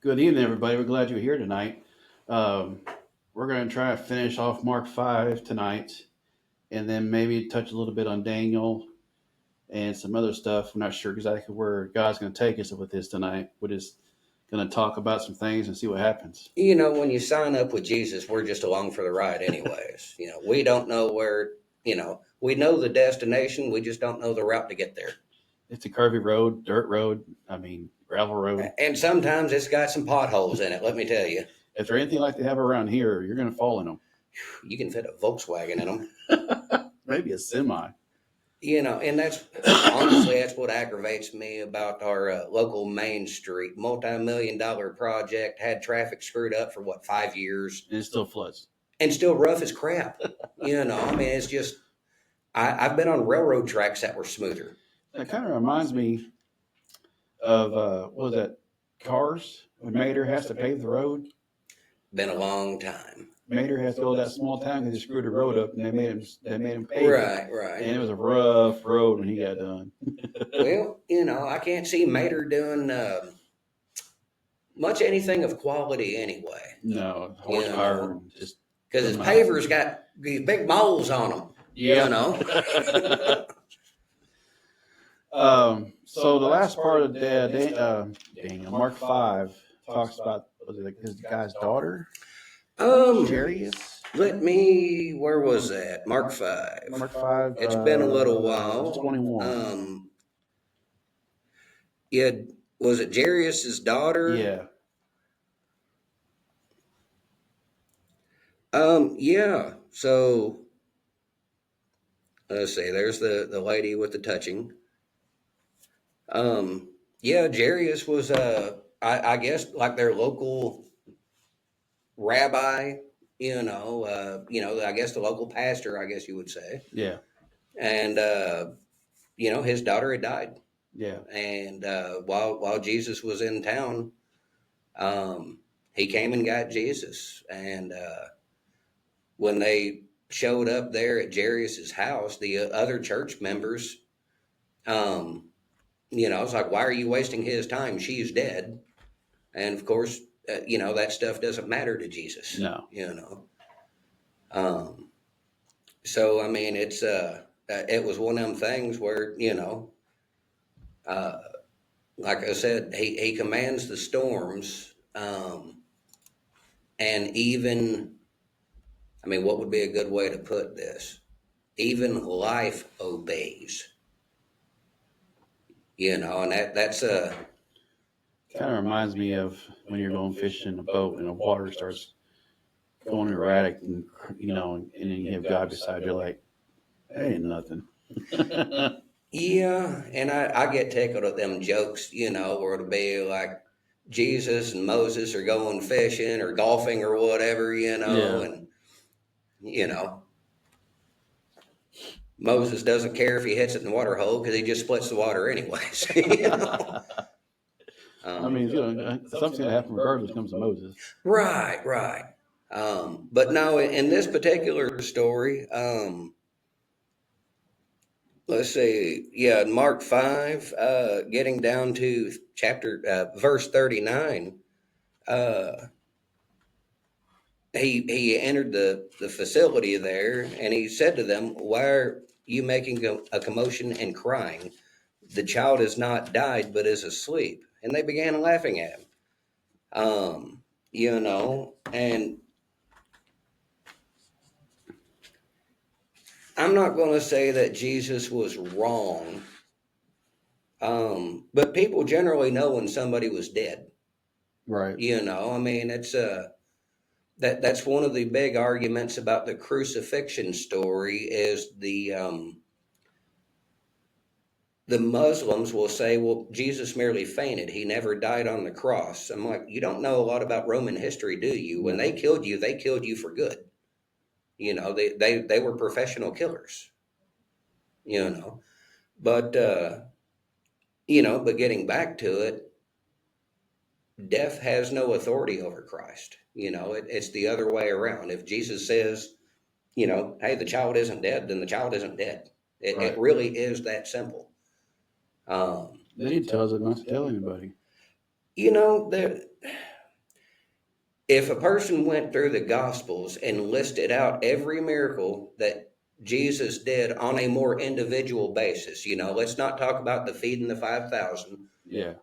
Good evening, everybody. We're glad you're here tonight. Um, we're going to try to finish off Mark 5 tonight and then maybe touch a little bit on Daniel and some other stuff. We're not sure exactly where God's going to take us with this tonight. We're just going to talk about some things and see what happens. When you sign up with Jesus, we're just along for the ride, anyways. We don't know where, we know the destination, we just don't know the route to get there. It's a curvy road, dirt road, gravel road. And sometimes it's got some potholes in it, let me tell you. If they're anything like they have around here, you're going to fall in them. You can fit a Volkswagen in them. Maybe a semi. And that's honestly, that's what aggravates me about our local Main Street multi-million-dollar project. Had traffic screwed up for 5 years, And it still floods. and still rough as crap. It's just I've been on railroad tracks that were smoother. That kind of reminds me of, what was that, Cars? When Mater has to pave the road. Been a long time. Mater has to go to that small town because he screwed the road up, and they made him pay. Right. And it was a rough road when he got done. Well, I can't see Mater doing much anything of quality anyway. No, horsepower, just because his pavers got these big moles on them. Yeah. So the last part of Daniel, Mark 5 talks about his guy's daughter. Jarius. Where was that? Mark 5. Mark 5. It's been a little while. 21. Was it Jarius's daughter? Yeah. Yeah. So let's see. There's the lady with the touching. Jarius was I guess like their local rabbi. I guess the local pastor, I guess you would say. Yeah. And his daughter had died. Yeah. And while Jesus was in town, he came and got Jesus. And when they showed up there at Jarius's house, the other church members, it's like, why are you wasting his time? She's dead. And of course, that stuff doesn't matter to Jesus. No. So, it's, it was one of them things where, like I said, he commands the storms, and even, what would be a good way to put this? Even life obeys, and that's a... Kind of reminds me of when you're going fishing in a boat and the water starts going erratic, and and then you have God beside you, like, that ain't nothing. Yeah, and I get tickled at them jokes, where it'll be like Jesus and Moses are going fishing or golfing or whatever, and Moses doesn't care if he hits it in the water hole because he just splits the water anyways. Something's going to happen regardless when it comes to Moses. Right. But no, in this particular story, let's see. Yeah, Mark 5, getting down to verse 39, he entered the facility there, and he said to them, "Why are you making a commotion and crying? The child has not died, but is asleep." And they began laughing at him. And I'm not going to say that Jesus was wrong, but people generally know when somebody was dead. Right. It's that's one of the big arguments about the crucifixion story is the Muslims will say, well, Jesus merely fainted. He never died on the cross. I'm like, you don't know a lot about Roman history, do you? When they killed you for good. They were professional killers, but getting back to it, death has no authority over Christ. It's the other way around. If Jesus says, hey, the child isn't dead, then the child isn't dead. It really is that simple. Then he tells it not to tell anybody. if a person went through the Gospels and listed out every miracle that Jesus did on a more individual basis, let's not talk about the feeding the 5,000, Yeah.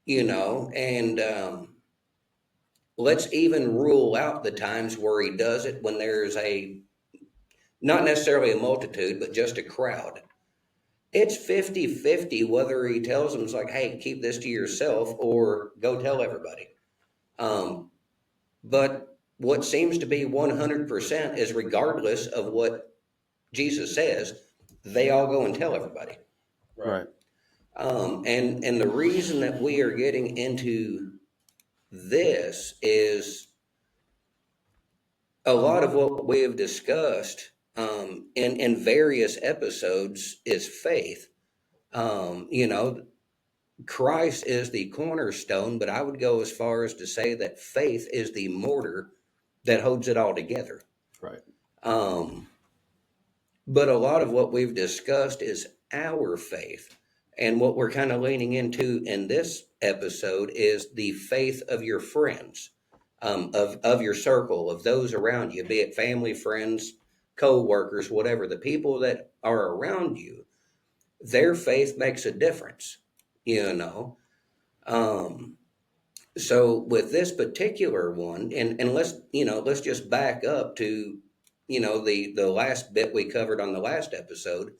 and let's even rule out the times where he does it when there's not necessarily a multitude, but just a crowd. It's 50-50 whether he tells them, it's like, hey, keep this to yourself or go tell everybody. But what seems to be 100% is regardless of what Jesus says, they all go and tell everybody. Right. And the reason that we are getting into this is a lot of what we have discussed in various episodes is faith. Christ is the cornerstone, but I would go as far as to say that faith is the mortar that holds it all together. Right. But a lot of what we've discussed is our faith. And what we're kind of leaning into in this episode is the faith of your friends, of your circle, of those around you, be it family, friends, co-workers, whatever. The people that are around you, their faith makes a difference, So with this particular one, and let's just back up to, the last bit we covered on the last episode,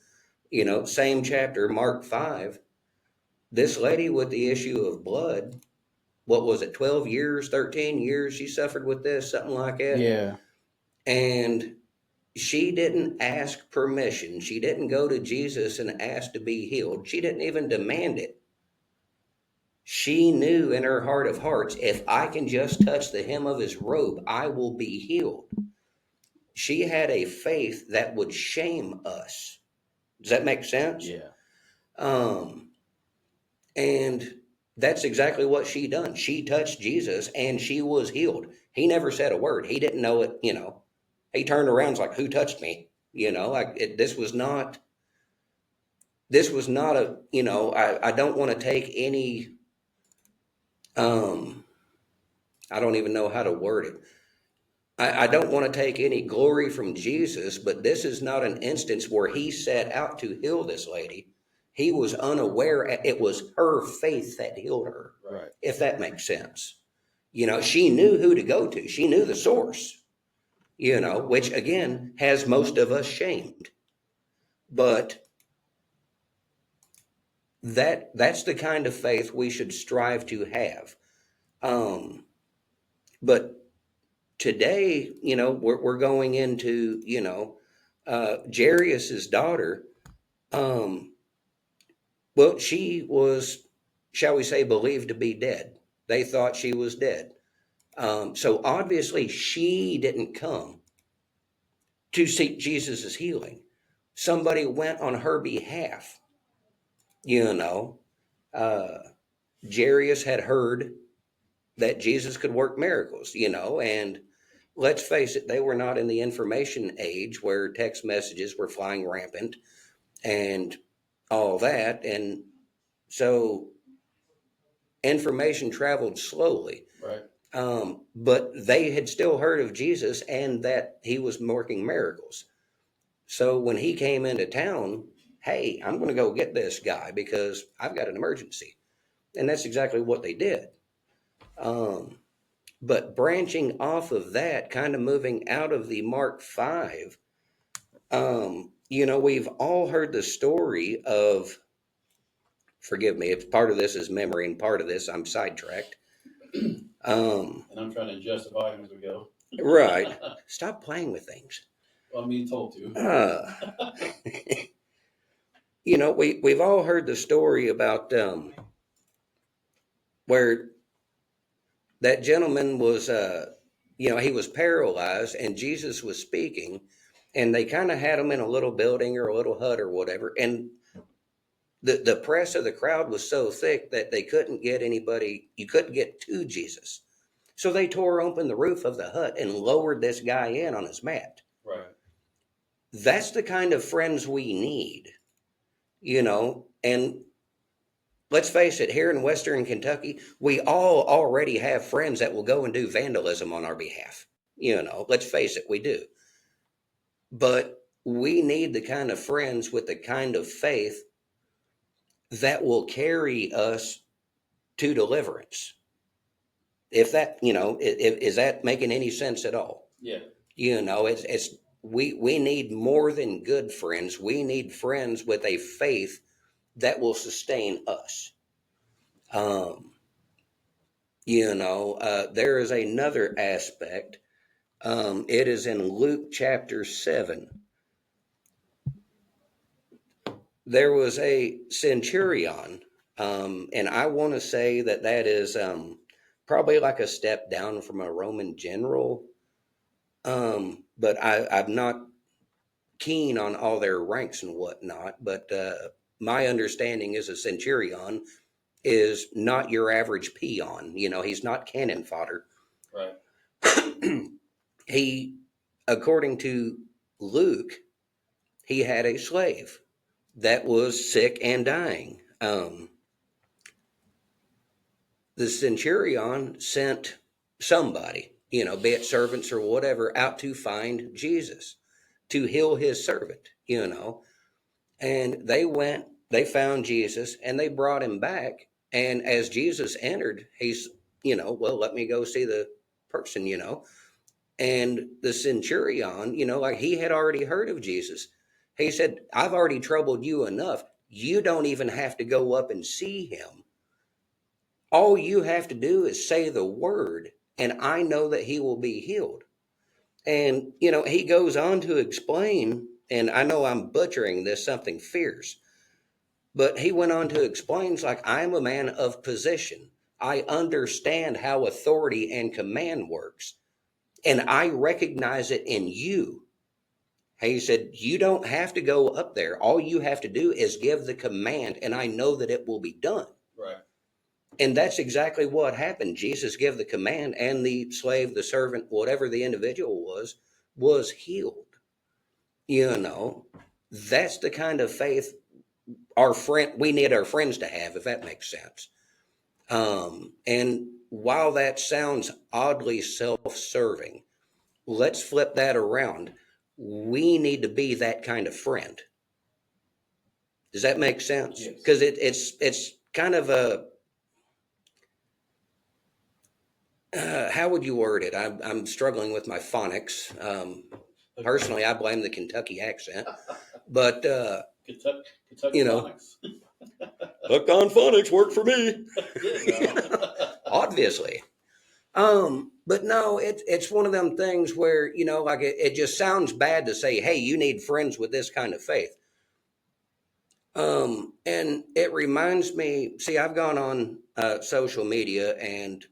same chapter, Mark 5, this lady with the issue of blood, what was it, 12 years, 13 years she suffered with this, something like that. Yeah. And she didn't ask permission. She didn't go to Jesus and ask to be healed. She didn't even demand it. She knew in her heart of hearts, if I can just touch the hem of his robe, I will be healed. She had a faith that would shame us. Does that make sense? Yeah. And that's exactly what she done. She touched Jesus and she was healed. He never said a word. He didn't know it, He turned around and was like, who touched me? This was not a, I don't want to take any, I don't even know how to word it. I don't want to take any glory from Jesus, but this is not an instance where he set out to heal this lady. He was unaware. It was her faith that healed her, Right. if that makes sense. She knew who to go to. She knew the source, which again has most of us shamed. But that's the kind of faith we should strive to have. But today, we're going into, Jarius's daughter. Well, she was, shall we say, believed to be dead. They thought she was dead. So obviously she didn't come to seek Jesus' healing. Somebody went on her behalf. Jarius had heard that Jesus could work miracles, and let's face it, they were not in the information age where text messages were flying rampant and all that. And so information traveled slowly. Right. But they had still heard of Jesus and that he was working miracles. So when he came into town, hey, I'm going to go get this guy because I've got an emergency. And that's exactly what they did. But branching off of that, kind of moving out of the Mark 5, we've all heard the story of, forgive me, if part of this is memory and part of this I'm sidetracked. And I'm trying to adjust the volume as we go. Right. Stop playing with things. Well, I'm being told to. We've all heard the story about where that gentleman was, he was paralyzed and Jesus was speaking, and they kind of had him in a little building or a little hut or whatever. And the press of the crowd was so thick that they couldn't get anybody, you couldn't get to Jesus. So they tore open the roof of the hut and lowered this guy in on his mat. Right. That's the kind of friends we need, and let's face it, here in Western Kentucky, we all already have friends that will go and do vandalism on our behalf. Let's face it, we do. But we need the kind of friends with the kind of faith that will carry us to deliverance. If that, is that making any sense at all? Yeah. It's we need more than good friends. We need friends with a faith that will sustain us. There is another aspect. It is in Luke chapter 7. There was a centurion, and I want to say that is probably like a step down from a Roman general, but I'm not keen on all their ranks and whatnot. But my understanding is a centurion is not your average peon. He's not cannon fodder. Right. He, according to Luke, he had a slave that was sick and dying. The centurion sent somebody, be it servants or whatever, out to find Jesus, to heal his servant, And they went, they found Jesus, and they brought him back. And as Jesus entered, he's, well, let me go see the person, And the centurion, like he had already heard of Jesus. He said, I've already troubled you enough. You don't even have to go up and see him. All you have to do is say the word, and I know that he will be healed. And, he goes on to explain, and I know I'm butchering this, something fierce, but he went on to explain, like, I'm a man of position. I understand how authority and command works, and I recognize it in you. He said, you don't have to go up there. All you have to do is give the command, and I know that it will be done. Right. And that's exactly what happened. Jesus gave the command, and the slave, the servant, whatever the individual was healed. That's the kind of faith we need our friends to have, if that makes sense. And while that sounds oddly self-serving, let's flip that around. We need to be that kind of friend. Does that make sense? Because it's kind of a, how would you word it? I'm struggling with my phonics. Personally, I blame the Kentucky accent, but Kentucky phonics. Hooked on phonics worked for me. Obviously. But no, it's one of them things where, like it just sounds bad to say, hey, you need friends with this kind of faith. And it reminds me, see, I've gone on social media and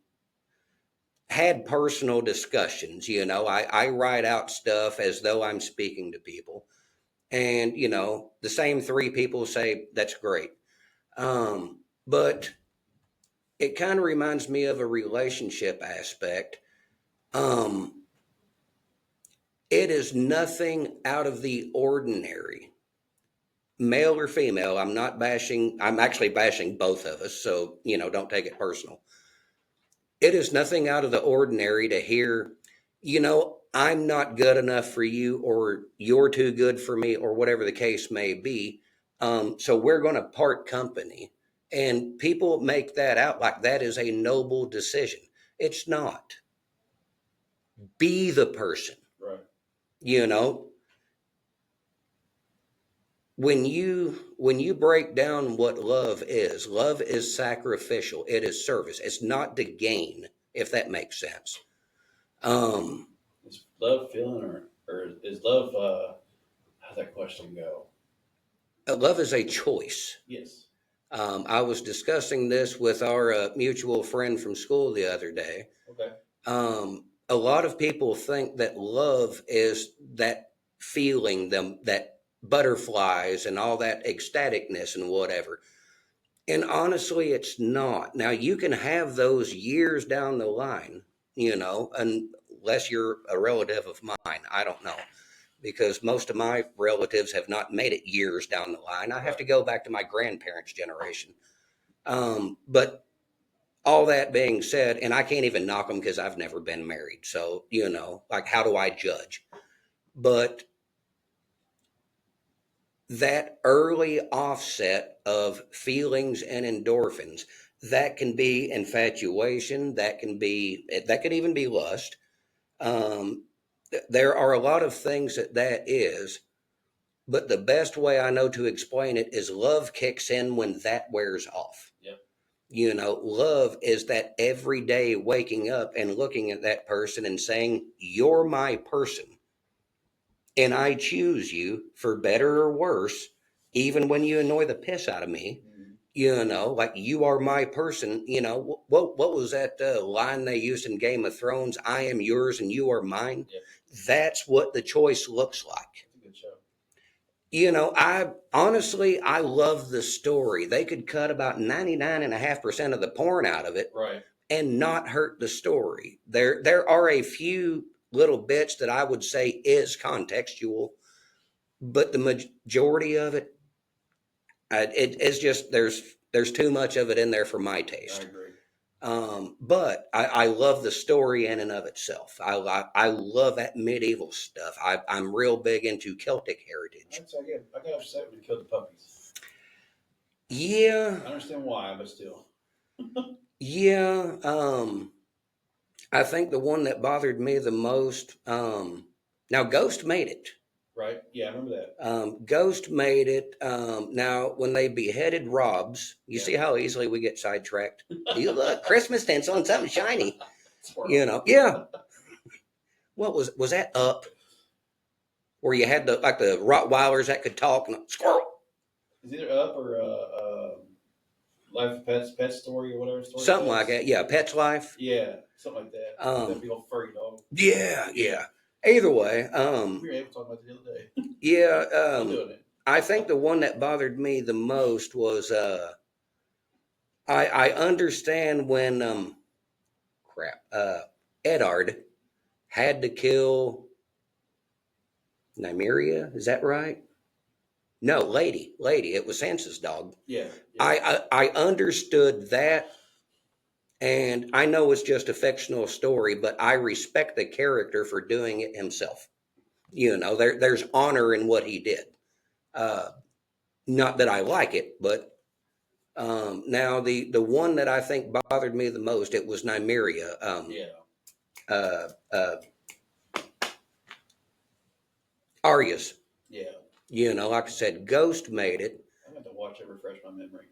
had personal discussions. I write out stuff as though I'm speaking to people. And, the same three people say, that's great. But it kind of reminds me of a relationship aspect. It is nothing out of the ordinary, male or female. I'm actually bashing both of us. So, don't take it personal. It is nothing out of the ordinary to hear, I'm not good enough for you, or you're too good for me, or whatever the case may be. So we're going to part company. And people make that out like that is a noble decision. It's not. Be the person. Right. When you break down what love is sacrificial. It is service. It's not to gain, if that makes sense. Is love feeling, or is love, how's that question go? Love is a choice. Yes. I was discussing this with our mutual friend from school the other day. Okay. A lot of people think that love is that feeling, that butterflies and all that ecstaticness and whatever. And honestly, it's not. Now, you can have those years down the line, unless you're a relative of mine. I don't know, because most of my relatives have not made it years down the line. I have to go back to my grandparents' generation. But all that being said, and I can't even knock them because I've never been married. So, like, how do I judge? But that early offset of feelings and endorphins, that can be infatuation, that could even be lust. There are a lot of things that is, but the best way I know to explain it is love kicks in when that wears off. Yep. Love is that everyday waking up and looking at that person and saying, you're my person. And I choose you for better or worse, even when you annoy the piss out of me. Like, you are my person. What was that line they used in Game of Thrones? I am yours and you are mine. Yep. That's what the choice looks like. That's a good show. I love the story. They could cut about 99.5% of the porn out of it, right, and not hurt the story. There are a few little bits that I would say is contextual, but the majority of it, it's just there's too much of it in there for my taste. I agree. But I love the story in and of itself. I love that medieval stuff. I'm real big into Celtic heritage. I got upset when they killed the puppies. Yeah. I understand why, but still. Yeah. I think the one that bothered me the most, now Ghost made it. Right. Yeah, I remember that. Ghost made it. Now, when they beheaded Robs, you Yeah. see how easily we get sidetracked? You look, Christmas tinsel and something shiny. Squirrel. Yeah. What was that Up? Where you had the Rottweilers that could talk and squirrel. It's either Up or Life of Pets, Pet Story or whatever story. Something like that. Yeah, Pet's Life. Yeah, something like that. That big old furry dog. Yeah. Either way, we were able to talk about it the other day. Yeah. I'm doing it. I think the one that bothered me the most was I understand when Eddard had to kill Nymeria. Is that right? No, Lady. It was Sansa's dog. Yeah. I understood that, and I know it's just a fictional story, but I respect the character for doing it himself. There's honor in what he did. Not that I like it, but now the one that I think bothered me the most, it was Nymeria. Arya's. Yeah. Like I said, Ghost made it. I'm going to watch it, refresh my memory.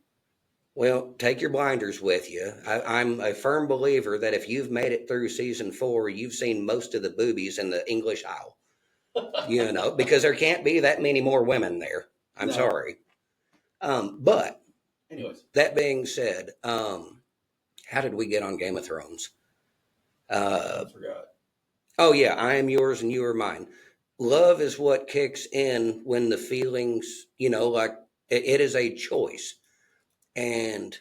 Well, take your blinders with you. I'm a firm believer that if you've made it through season 4, you've seen most of the boobies in the English Isle. Because there can't be that many more women there. I'm sorry. But anyways, that being said, how did we get on Game of Thrones? I forgot. Oh yeah, I am yours and you are mine. Love is what kicks in when the feelings, like it is a choice. And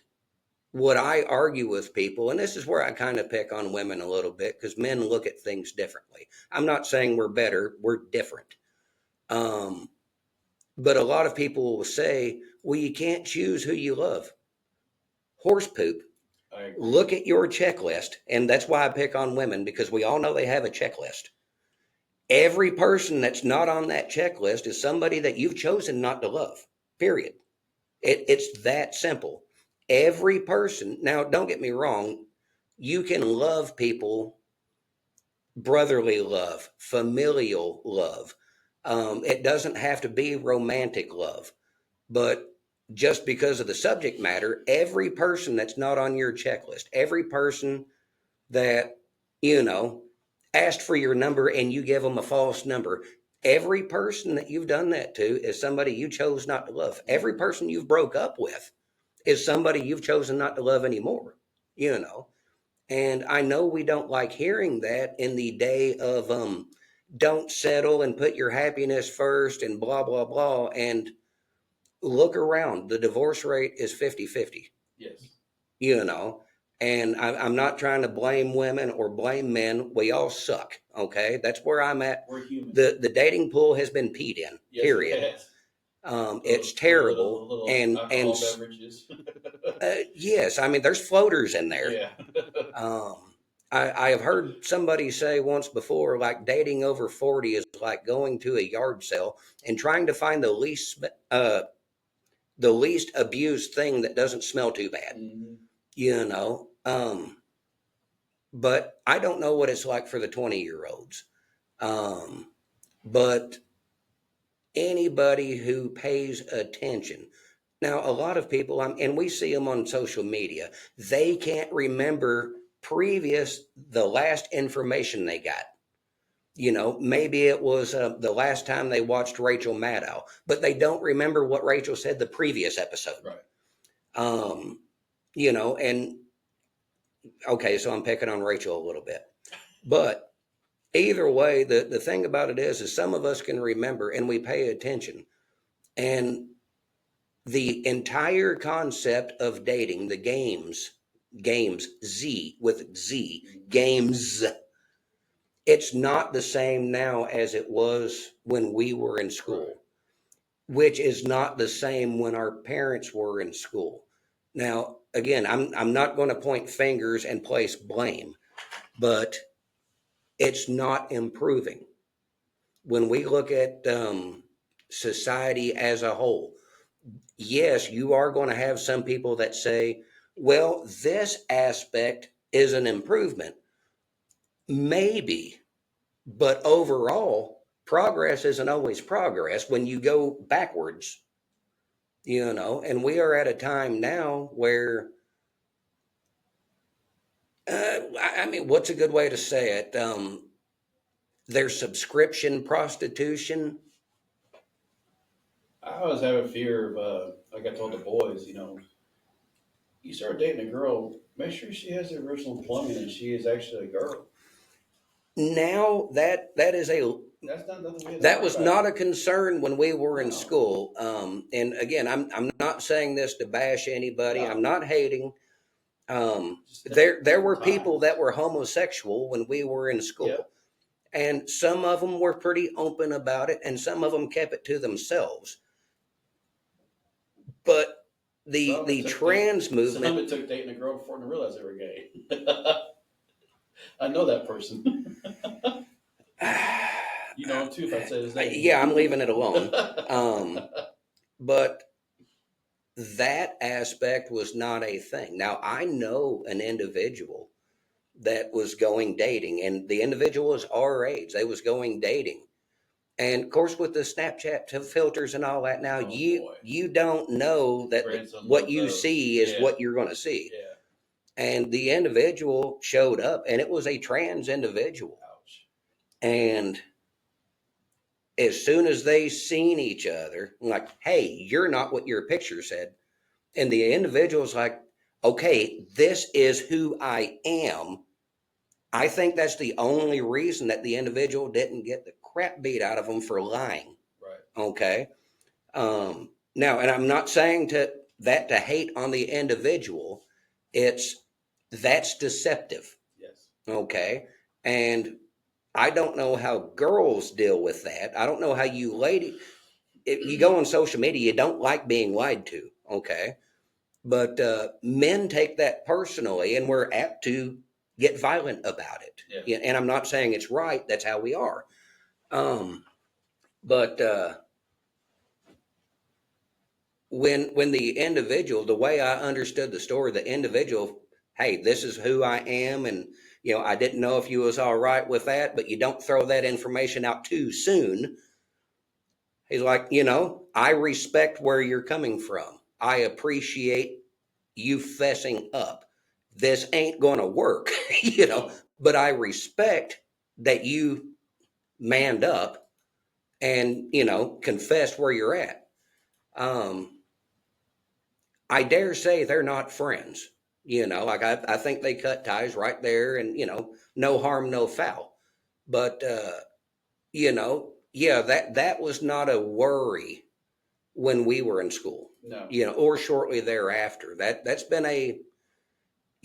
what I argue with people, and this is where I kind of pick on women a little bit, because men look at things differently. I'm not saying we're better, we're different. But a lot of people will say, well, you can't choose who you love. Horse poop. Look at your checklist. And that's why I pick on women, because we all know they have a checklist. Every person that's not on that checklist is somebody that you've chosen not to love, period. It's that simple. Every person, now don't get me wrong, you can love people, brotherly love, familial love. It doesn't have to be romantic love, but just because of the subject matter, every person that's not on your checklist, every person that, asked for your number and you give them a false number, every person that you've done that to is somebody you chose not to love. Every person you've broke up with is somebody you've chosen not to love anymore, And I know we don't like hearing that in the day of don't settle and put your happiness first and blah, blah, blah. And look around. The divorce rate is 50-50. Yes. And I'm not trying to blame women or blame men. We all suck. Okay. That's where I'm at. We're human. The dating pool has been peed in, Yes, period. It It's terrible. Little and beverages. Yes, I mean, there's floaters in there. Yeah. I have heard somebody say once before, like dating over 40 is like going to a yard sale and trying to find the least abused thing that doesn't smell too bad. Mm-hmm. You know, but I don't know what it's like for the 20-year-olds. But anybody who pays attention. Now, a lot of people, and we see them on social media, they can't remember the last information they got. You know, maybe it was the last time they watched Rachel Maddow, but they don't remember what Rachel said the previous episode. Right. You know, and okay, so I'm picking on Rachel a little bit. But either way, the thing about it is some of us can remember and we pay attention. And the entire concept of dating, the games, Z with Z, games, it's not the same now as it was when we were in school, which is not the same when our parents were in school. Now, again, I'm not going to point fingers and place blame, but it's not improving. When we look at society as a whole, yes, you are going to have some people that say, well, this aspect is an improvement. Maybe, but overall, progress isn't always progress when you go backwards, you know, and we are at a time now where, I mean, what's a good way to say it? There's subscription prostitution. I always have a fear of, like I told the boys, you start dating a girl, make sure she has the original plumbing and she is actually a girl. Now that is a That's not nothing. That was not a concern when we were in No. school. And again, I'm not saying this to bash anybody. No. I'm not hating. There were people that were homosexual when we were in school. Yep. And some of them were pretty open about it, and some of them kept it to themselves. But the trans movement. Some of it took dating a girl before to realize they were gay. I know that person. You know him too if I say his name. Yeah, I'm leaving it alone. But that aspect was not a thing. Now, I know an individual that was going dating, and the individual was our age. They was going dating. And of course, with the Snapchat filters and all that now, you don't know that what you see is what you're going to see. Yeah. And the individual showed up, and it was a trans individual. Ouch. And as soon as they seen each other, I'm like, hey, you're not what your picture said. And the individual's like, okay, this is who I am. I think that's the only reason that the individual didn't get the crap beat out of them for lying. Right. Okay. Now, and I'm not saying to hate on the individual. That's deceptive. Yes. Okay. And I don't know how girls deal with that. I don't know how you ladies, if you go on social media, you don't like being lied to. Okay. But men take that personally, and we're apt to get violent about it. Yeah. And I'm not saying it's right. That's how we are. But when the individual, the way I understood the story, the individual, hey, this is who I am, and I didn't know if you was all right with that, but you don't throw that information out too soon. He's like, I respect where you're coming from. I appreciate you fessing up. This ain't going to work, but I respect that you manned up and, confessed where you're at. I dare say they're not friends. Like I think they cut ties right there, and, no harm, no foul. But, yeah, that was not a worry when we were in school. No. Or shortly thereafter. That's been a,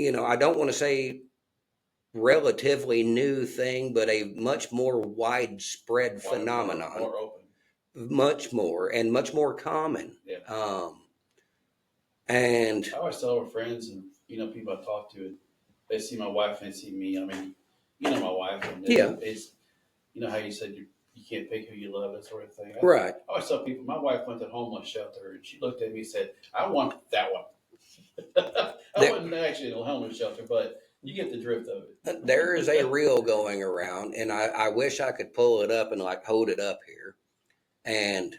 I don't want to say relatively new thing, but a much more widespread phenomenon. More open. much more and much more common. Yeah. And I always tell our friends and people I talk to, they see my wife and they see me. I mean, my wife, and it's how you said you can't pick who you love, that sort of thing. right. I always tell people my wife went to the homeless shelter and she looked at me and said, "I want that one." I wasn't actually in a homeless shelter, but you get the drift of it. There is a reel going around, and I wish I could pull it up and like hold it up here. And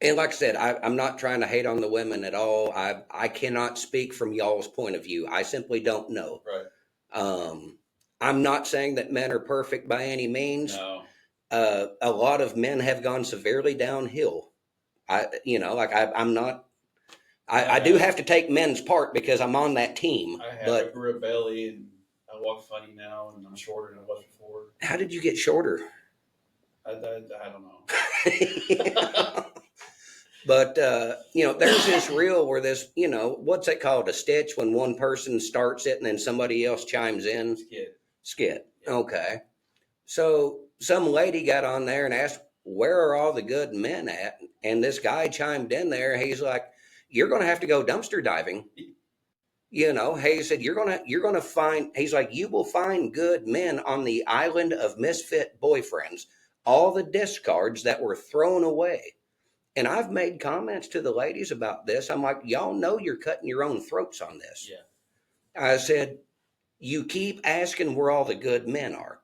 like I said, I'm not trying to hate on the women at all. I cannot speak from y'all's point of view. I simply don't know. Right. I'm not saying that men are perfect by any means. No. A lot of men have gone severely downhill. I'm not. I do have to take men's part because I'm on that team. I grew a belly and I walk funny now and I'm shorter than I was before. How did you get shorter? I don't know. But, there's this reel where this, what's it called? A stitch when one person starts it and then somebody else chimes in? Skit. Okay. So some lady got on there and asked, where are all the good men at? And this guy chimed in there. He's like, you're going to have to go dumpster diving. He said, you're going to find, he's like, you will find good men on the island of misfit boyfriends, all the discards that were thrown away. And I've made comments to the ladies about this. I'm like, y'all know you're cutting your own throats on this. Yeah. I said, you keep asking where all the good men are.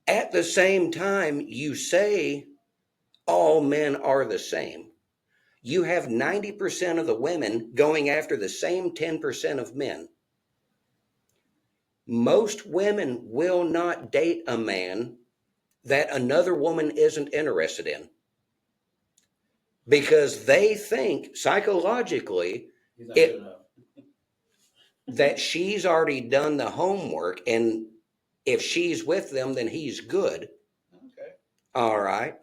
At the same time, you say all men are the same. You have 90% of the women going after the same 10% of men. Most women will not date a man that another woman isn't interested in, because they think psychologically that she's already done the homework, and if she's with them, then he's good. Okay. All right.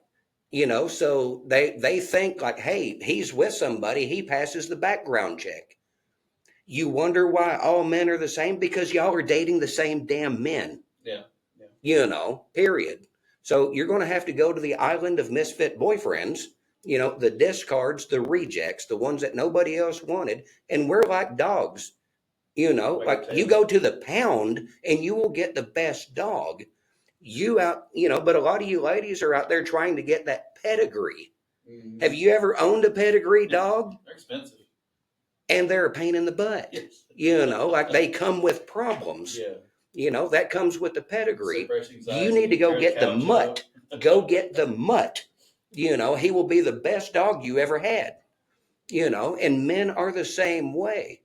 So they think like, hey, he's with somebody, he passes the background check. You wonder why all men are the same? Because y'all are dating the same damn men. Yeah. Period. So you're going to have to go to the island of misfit boyfriends, the discards, the rejects, the ones that nobody else wanted. And we're like dogs, like you go to the pound and you will get the best dog. But a lot of you ladies are out there trying to get that pedigree. Mm-hmm. Have you ever owned a pedigree dog? They're expensive. And they're a pain in the butt. Yes. Like they come with problems. Yeah. That comes with the pedigree. You need to go get the mutt. Go get the mutt. He will be the best dog you ever had. And men are the same way.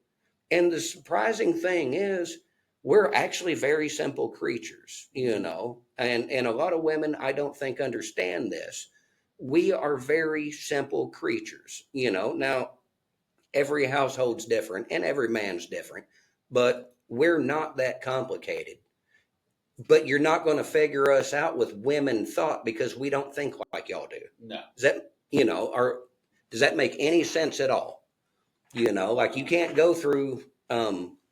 And the surprising thing is, we're actually very simple creatures, and a lot of women, I don't think, understand this. We are very simple creatures, Now, every household's different and every man's different, but we're not that complicated. But you're not going to figure us out with women thought because we don't think like y'all do. No. Does that make any sense at all? Like you can't go through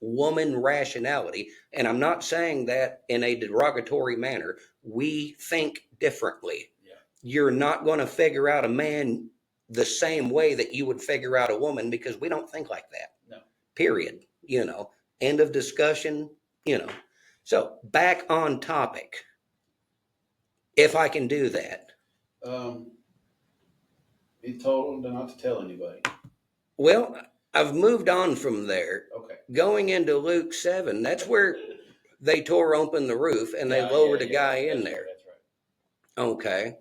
woman rationality. And I'm not saying that in a derogatory manner. We think differently. Yeah. You're not going to figure out a man the same way that you would figure out a woman because we don't think like that. No. Period. End of discussion, So back on topic. If I can do that. He told them not to tell anybody. Well, I've moved on from there. Okay. Going into Luke 7, that's where they tore open the roof and they lowered a guy in there. That's right. Okay.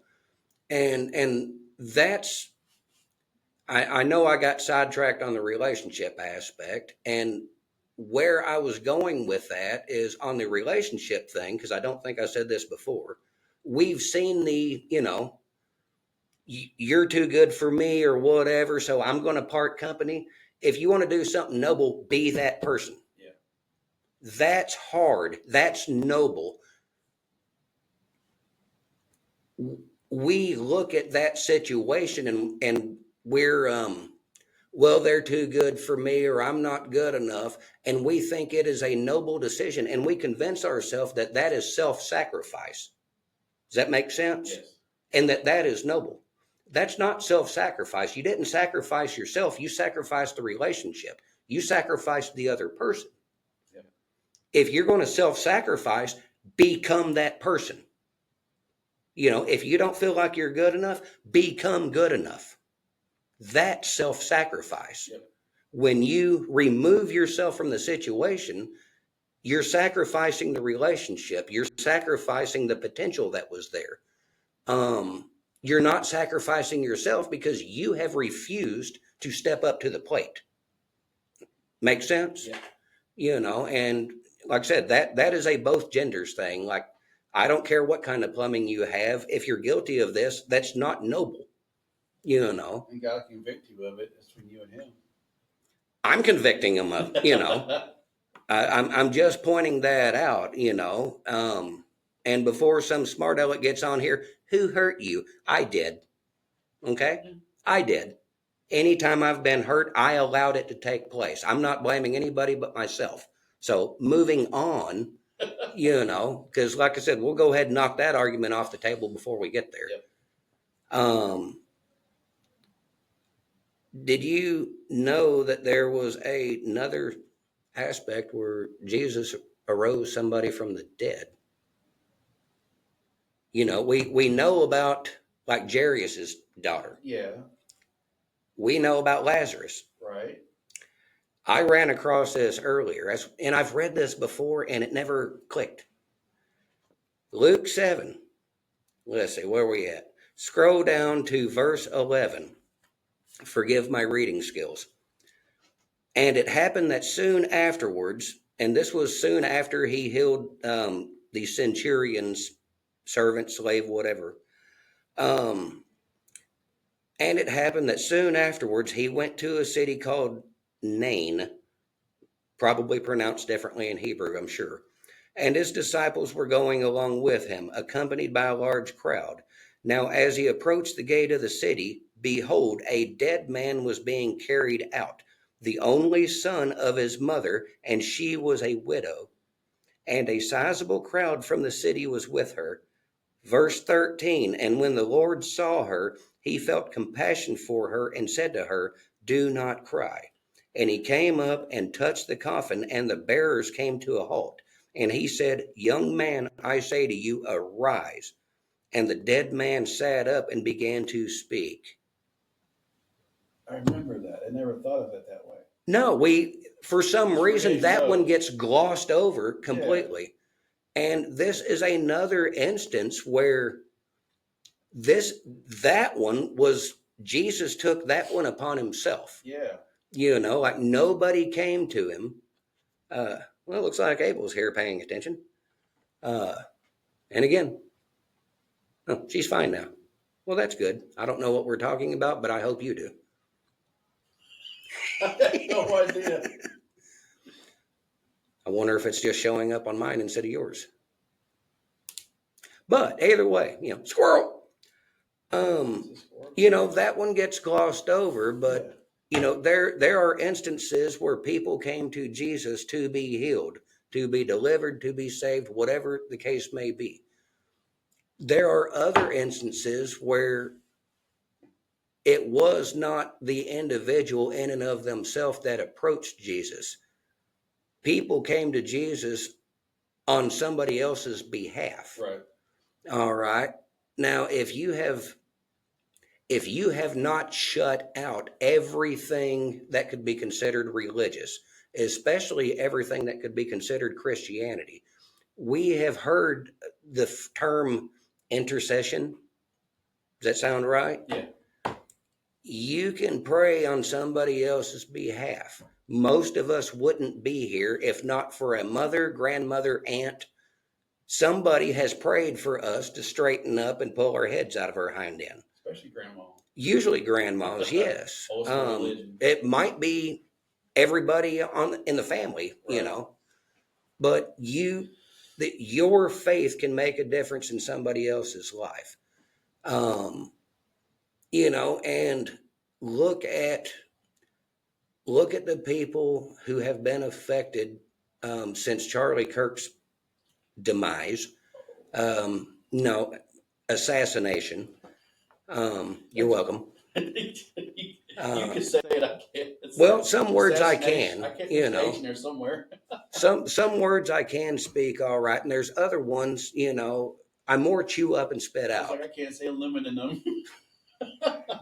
And that's, I know I got sidetracked on the relationship aspect, and where I was going with that is on the relationship thing, because I don't think I said this before. We've seen the, you're too good for me or whatever, so I'm going to part company. If you want to do something noble, be that person. Yeah. That's hard. That's noble. We look at that situation and we're, well, they're too good for me, or I'm not good enough. And we think it is a noble decision. And we convince ourselves that that is self-sacrifice. Does that make sense? Yes. and that is noble. That's not self-sacrifice. You didn't sacrifice yourself. You sacrificed the relationship. You sacrificed the other person. Yeah. If you're going to self-sacrifice, become that person. If you don't feel like you're good enough, become good enough. That's self-sacrifice. Yep. When you remove yourself from the situation, you're sacrificing the relationship. You're sacrificing the potential that was there. You're not sacrificing yourself because you have refused to step up to the plate. Make sense? Yeah. And like I said, that is a both genders thing. Like, I don't care what kind of plumbing you have. If you're guilty of this, that's not noble. And God can convict you of it. That's between you and him. I'm convicting him of, I'm just pointing that out, and before some smart aleck gets on here, who hurt you? I did. Okay? I did. Anytime I've been hurt, I allowed it to take place. I'm not blaming anybody but myself. So moving on, because like I said, we'll go ahead and knock that argument off the table before we get there. Yep. Did you know that there was another aspect where Jesus arose somebody from the dead? We know about, like, Jarius's daughter. Yeah. We know about Lazarus. Right. I ran across this earlier, and I've read this before, and it never clicked. Luke 7. Let's see, where are we at? Scroll down to verse 11. Forgive my reading skills. And it happened that soon afterwards, and this was soon after he healed the centurion's servant, slave, whatever. And it happened that soon afterwards he went to a city called Nain, probably pronounced differently in Hebrew, I'm sure. And his disciples were going along with him, accompanied by a large crowd. Now, as he approached the gate of the city, behold, a dead man was being carried out, the only son of his mother, and she was a widow. And a sizable crowd from the city was with her. Verse 13, and when the Lord saw her, he felt compassion for her and said to her, do not cry. And he came up and touched the coffin, and the bearers came to a halt. And he said, young man, I say to you, arise. And the dead man sat up and began to speak. I remember that. I never thought of it that way. No, for some reason, that one gets glossed over completely. Yeah. And this is another instance where that one was, Jesus took that one upon himself. Yeah. Like nobody came to him. Well, it looks like Abel's here paying attention. And again, oh, she's fine now. Well, that's good. I don't know what we're talking about, but I hope you do. I have no idea. I wonder if it's just showing up on mine instead of yours. But either way, squirrel. That one gets glossed over, but there are instances where people came to Jesus to be healed, to be delivered, to be saved, whatever the case may be. There are other instances where it was not the individual in and of themselves that approached Jesus. People came to Jesus on somebody else's behalf. Right. All right. Now, if you have not shut out everything that could be considered religious, especially everything that could be considered Christianity, we have heard the term intercession. Does that sound right? Yeah. You can pray on somebody else's behalf. Most of us wouldn't be here if not for a mother, grandmother, aunt. Somebody has prayed for us to straighten up and pull our heads out of our hind end. Especially grandma. Usually grandmas, yes. It might be everybody in the family, right. But your faith can make a difference in somebody else's life. And look at the people who have been affected since Charlie Kirk's demise, assassination. You're welcome. You can say it, I can't. Well, some words I can, I can't you put know. H in there somewhere. Some words I can speak all right, and there's other ones, you know, I more chew up and spit It's out. like I can't say aluminum.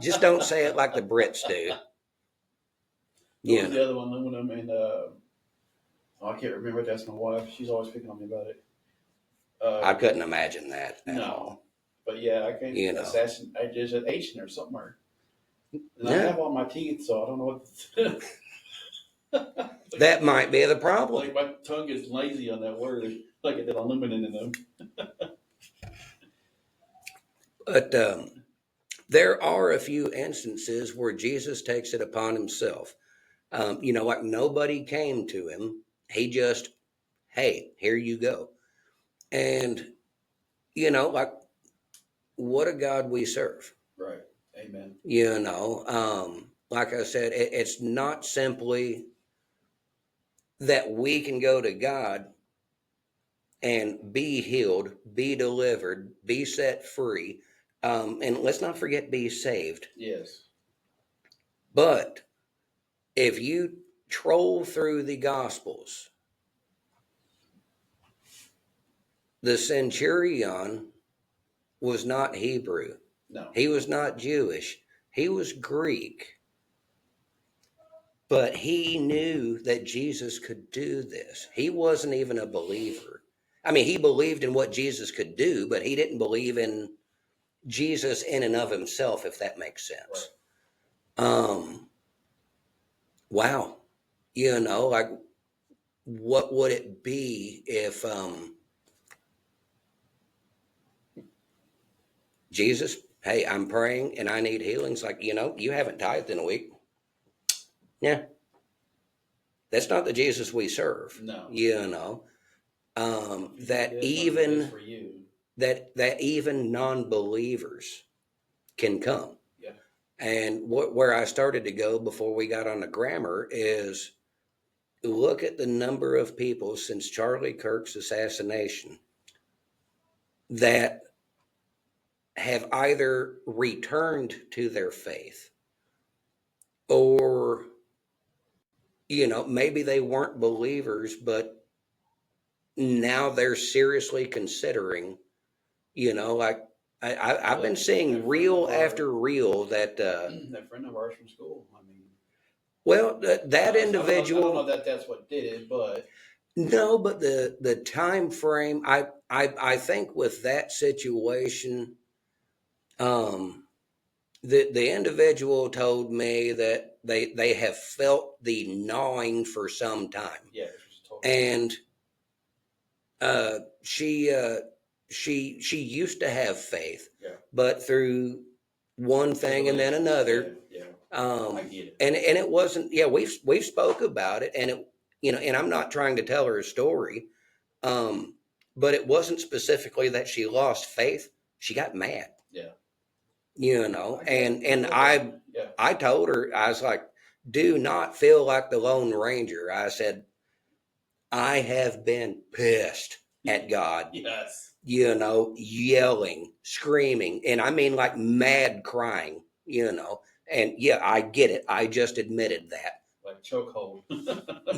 Just don't say it like the Brits do. What was the other one? Aluminum and I can't remember. That's my wife. She's always picking on me about it. I couldn't imagine that at No, all. but yeah, I can't. You know. Assassin. There's an H in there somewhere. And Yeah. I have all my teeth, so I don't know what. That might be the problem. Like my tongue is lazy on that word. Like it did aluminum in them. But there are a few instances where Jesus takes it upon himself. You know, like nobody came to him. He just, hey, here you go. And, you know, like, what a God we serve. Right. Amen. You know, like I said, it's not simply that we can go to God and be healed, be delivered, be set free. And let's not forget, be saved. Yes. But if you troll through the Gospels, the centurion was not Hebrew. No. He was not Jewish. He was Greek. But he knew that Jesus could do this. He wasn't even a believer. I mean, he believed in what Jesus could do, but he didn't believe in Jesus in and of himself, if that makes sense. Right. Wow. You know, like, what would it be if Jesus, hey, I'm praying and I need healings. Like, you know, you haven't tithed in a week. Yeah. That's not the Jesus we serve. No. You know, that even that even non-believers can come. Yeah. And where I started to go before we got on the grammar is look at the number of people since Charlie Kirk's assassination that have either returned to their faith or, you know, maybe they weren't believers, but now they're seriously considering, you know, like I've been seeing reel after reel that that friend of ours from school. I mean, well, that individual. I don't know that that's what did it, but no, but the time frame. I think with that situation, the individual told me that they have felt the gnawing for some time. Yeah, and she used to have faith, yeah. But through one thing and then another, yeah. I get it. And it wasn't. Yeah, we've spoke about it, and it, you know, and I'm not trying to tell her a story, but it wasn't specifically that she lost faith. She got mad. Yeah. You know, and I told her, I was like, do not feel like the Lone Ranger. I said, I have been pissed at God. Yes. You know, yelling, screaming, and I mean like mad crying, you know. And yeah, I get it. I just admitted that. Like chokehold.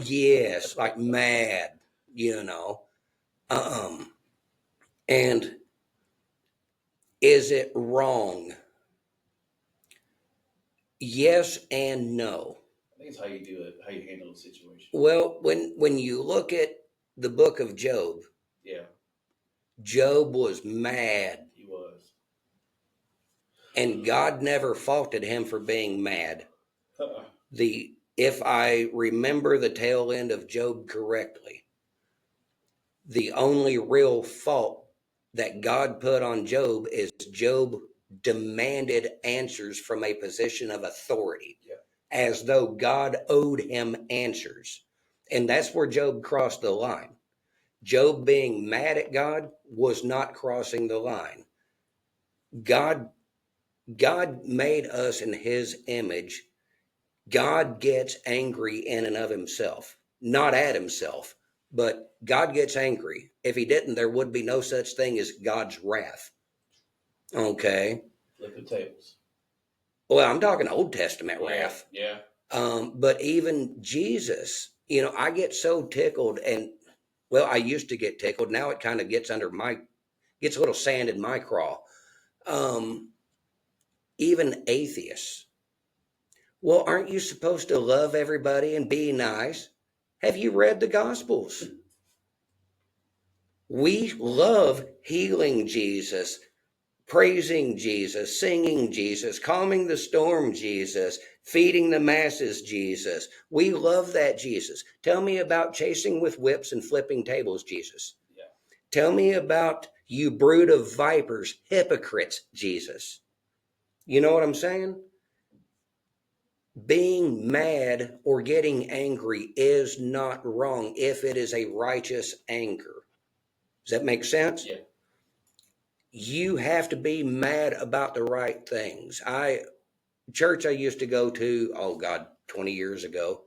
Yes, like mad, you know. And is it wrong? Yes and no. I think it's how you do it, how you handle the situation. Well, when you look at the book of Job, yeah, Job was mad. He was. And God never faulted him for being mad. If I remember the tail end of Job correctly, the only real fault that God put on Job is Job demanded answers from a position of authority, as though God owed him answers. And that's where Job crossed the line. Job being mad at God was not crossing the line. God made us in his image. God gets angry in and of himself, not at himself, but God gets angry. If he didn't, there would be no such thing as God's wrath. Okay. Flipping tables. Well, I'm talking Old Testament wrath. Yeah. But even Jesus, you know, I get so tickled, and well, I used to get tickled. Now it kind of gets gets a little sand in my craw. Even atheists. Well, aren't you supposed to love everybody and be nice? Have you read the Gospels? We love healing Jesus, praising Jesus, singing Jesus, calming the storm Jesus, feeding the masses Jesus. We love that Jesus. Tell me about chasing with whips and flipping tables Jesus. Yeah. Tell me about you brood of vipers, hypocrites Jesus. You know what I'm saying? Being mad or getting angry is not wrong if it is a righteous anger. Does that make sense? Yeah. You have to be mad about the right things. Church I used to go to, oh God, 20 years ago,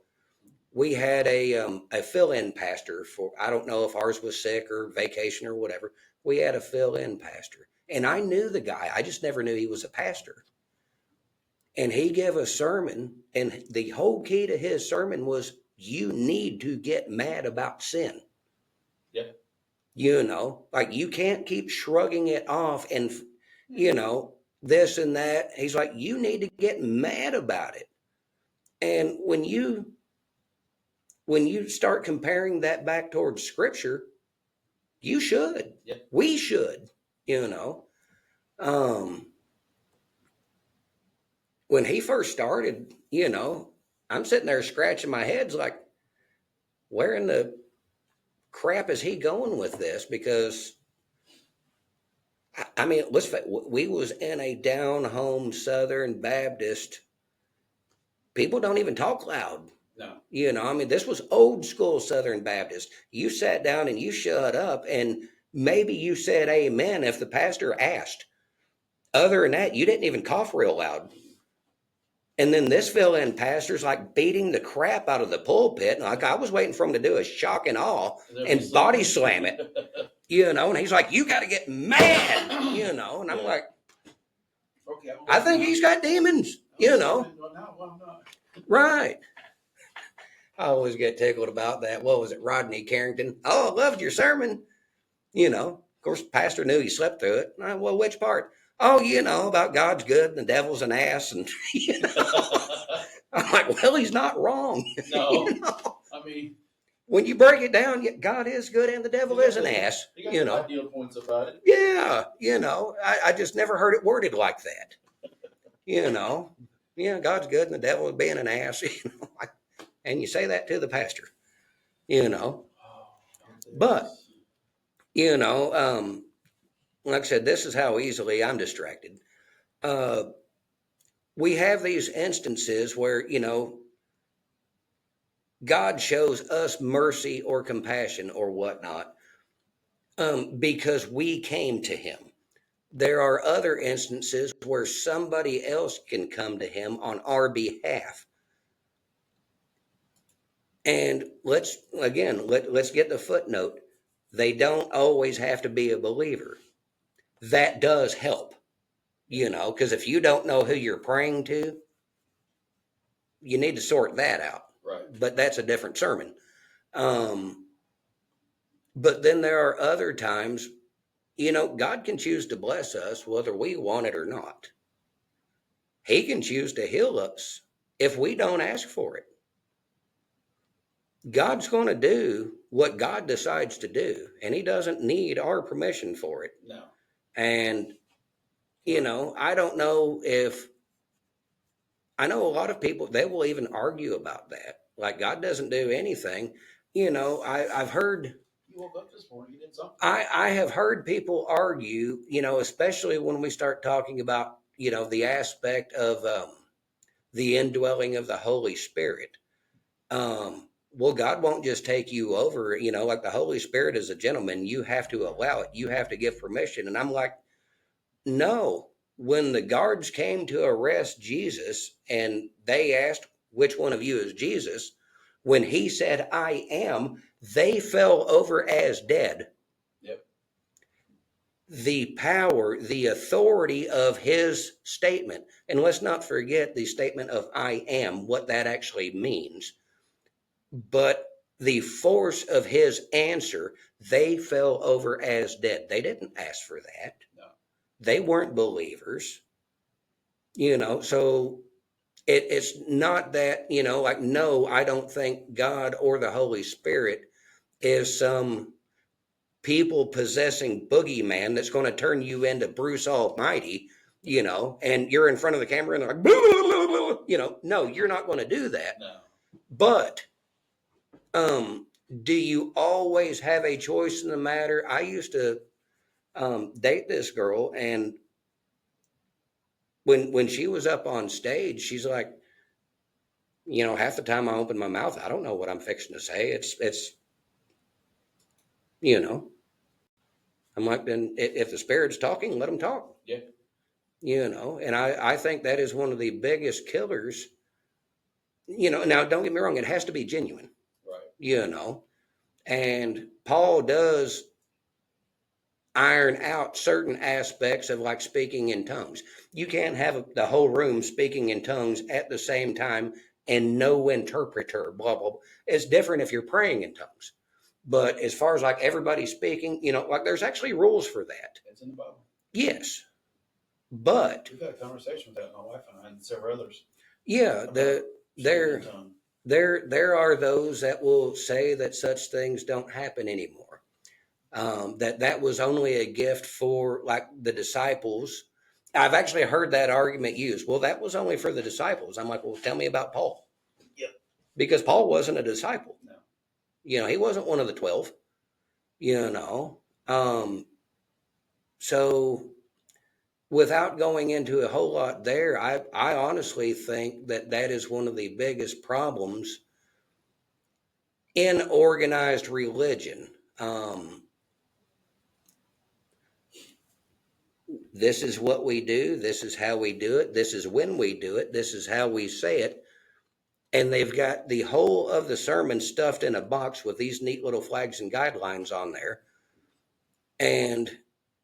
we had a fill-in pastor for, I don't know if ours was sick or vacation or whatever. We had a fill-in pastor. And I knew the guy. I just never knew he was a pastor. And he gave a sermon, and the whole key to his sermon was you need to get mad about sin. Yeah. You know, like you can't keep shrugging it off and, you know, this and that. He's like, you need to get mad about it. And when you start comparing that back towards scripture, you should. Yeah. We should, you know. When he first started, you know, I'm sitting there scratching my head like, where in the crap is he going with this? Because I mean, let's face it, we was in a down home Southern Baptist. People don't even talk loud. No. You know, I mean, this was old school Southern Baptist. You sat down and you shut up, and maybe you said amen if the pastor asked. Other than that, you didn't even cough real loud. And then this fill-in pastor's like beating the crap out of the pulpit. And like I was waiting for him to do a shock and awe and body slam it, you know. And he's like, you got to get mad, you know. And I'm like, okay, I think he's got demons, you know. Right. I always get tickled about that. What was it, Rodney Carrington? Oh, I loved your sermon. You know, of course, the pastor knew he slept through it. Well, which part? Oh, you know, about God's good and the devil's an ass. And, you know, I'm like, well, he's not wrong. No. You know? I mean, when you break it down, God is good and the devil is an ass. You know, ideal points about it. Yeah, you know, I just never heard it worded like that. You know, yeah, God's good and the devil is being an ass. You know, and you say that to the pastor. You know, but you know, like I said, this is how easily I'm distracted. We have these instances where, you know, God shows us mercy or compassion or whatnot because we came to him. There are other instances where somebody else can come to him on our behalf. And let's get the footnote. They don't always have to be a believer. That does help, you know, because if you don't know who you're praying to, you need to sort that out. Right. But that's a different sermon. But then there are other times, you know, God can choose to bless us whether we want it or not. He can choose to heal us if we don't ask for it. God's going to do what God decides to do, and he doesn't need our permission for it. No. And, you know, I don't know if, I know a lot of people, they will even argue about that. Like God doesn't do anything. You know, I've heard. You woke up this morning, you did something. I have heard people argue, you know, especially when we start talking about, you know, the aspect of the indwelling of the Holy Spirit. Well, God won't just take you over, you know, like the Holy Spirit is a gentleman. You have to allow it. You have to give permission. And I'm like, no. When the guards came to arrest Jesus and they asked, which one of you is Jesus? When he said, I am, they fell over as dead. Yep. the power, the authority of his statement. And let's not forget the statement of I am, what that actually means. But the force of his answer, they fell over as dead. They didn't ask for that. No. They weren't believers. So it's not that, like, no, I don't think God or the Holy Spirit is some people possessing boogeyman that's going to turn you into Bruce Almighty, and you're in front of the camera and they're like, blah, blah, blah, blah. No, you're not going to do that. No. But do you always have a choice in the matter? I used to date this girl, and when she was up on stage, she's like, half the time I open my mouth, I don't know what I'm fixing to say. It's I'm like, then if the Spirit's talking, let him talk. Yeah. And I think that is one of the biggest killers. Now don't get me wrong, it has to be genuine. Right. And Paul does iron out certain aspects of like speaking in tongues. You can't have the whole room speaking in tongues at the same time and no interpreter, blah, blah, blah. It's different if you're praying in tongues. But as far as like everybody speaking, like there's actually rules for that. It's in the Bible. Yes. But we've had a conversation with that, my wife and I, and several others. Yeah, there are those that will say that such things don't happen anymore. That was only a gift for like the disciples. I've actually heard that argument used. Well, that was only for the disciples. I'm like, well, tell me about Paul. Yep. Because Paul wasn't a disciple. No. He wasn't one of the 12. So without going into a whole lot there, I honestly think that is one of the biggest problems in organized religion. This is what we do. This is how we do it. This is when we do it. This is how we say it. And they've got the whole of the sermon stuffed in a box with these neat little flags and guidelines on there. And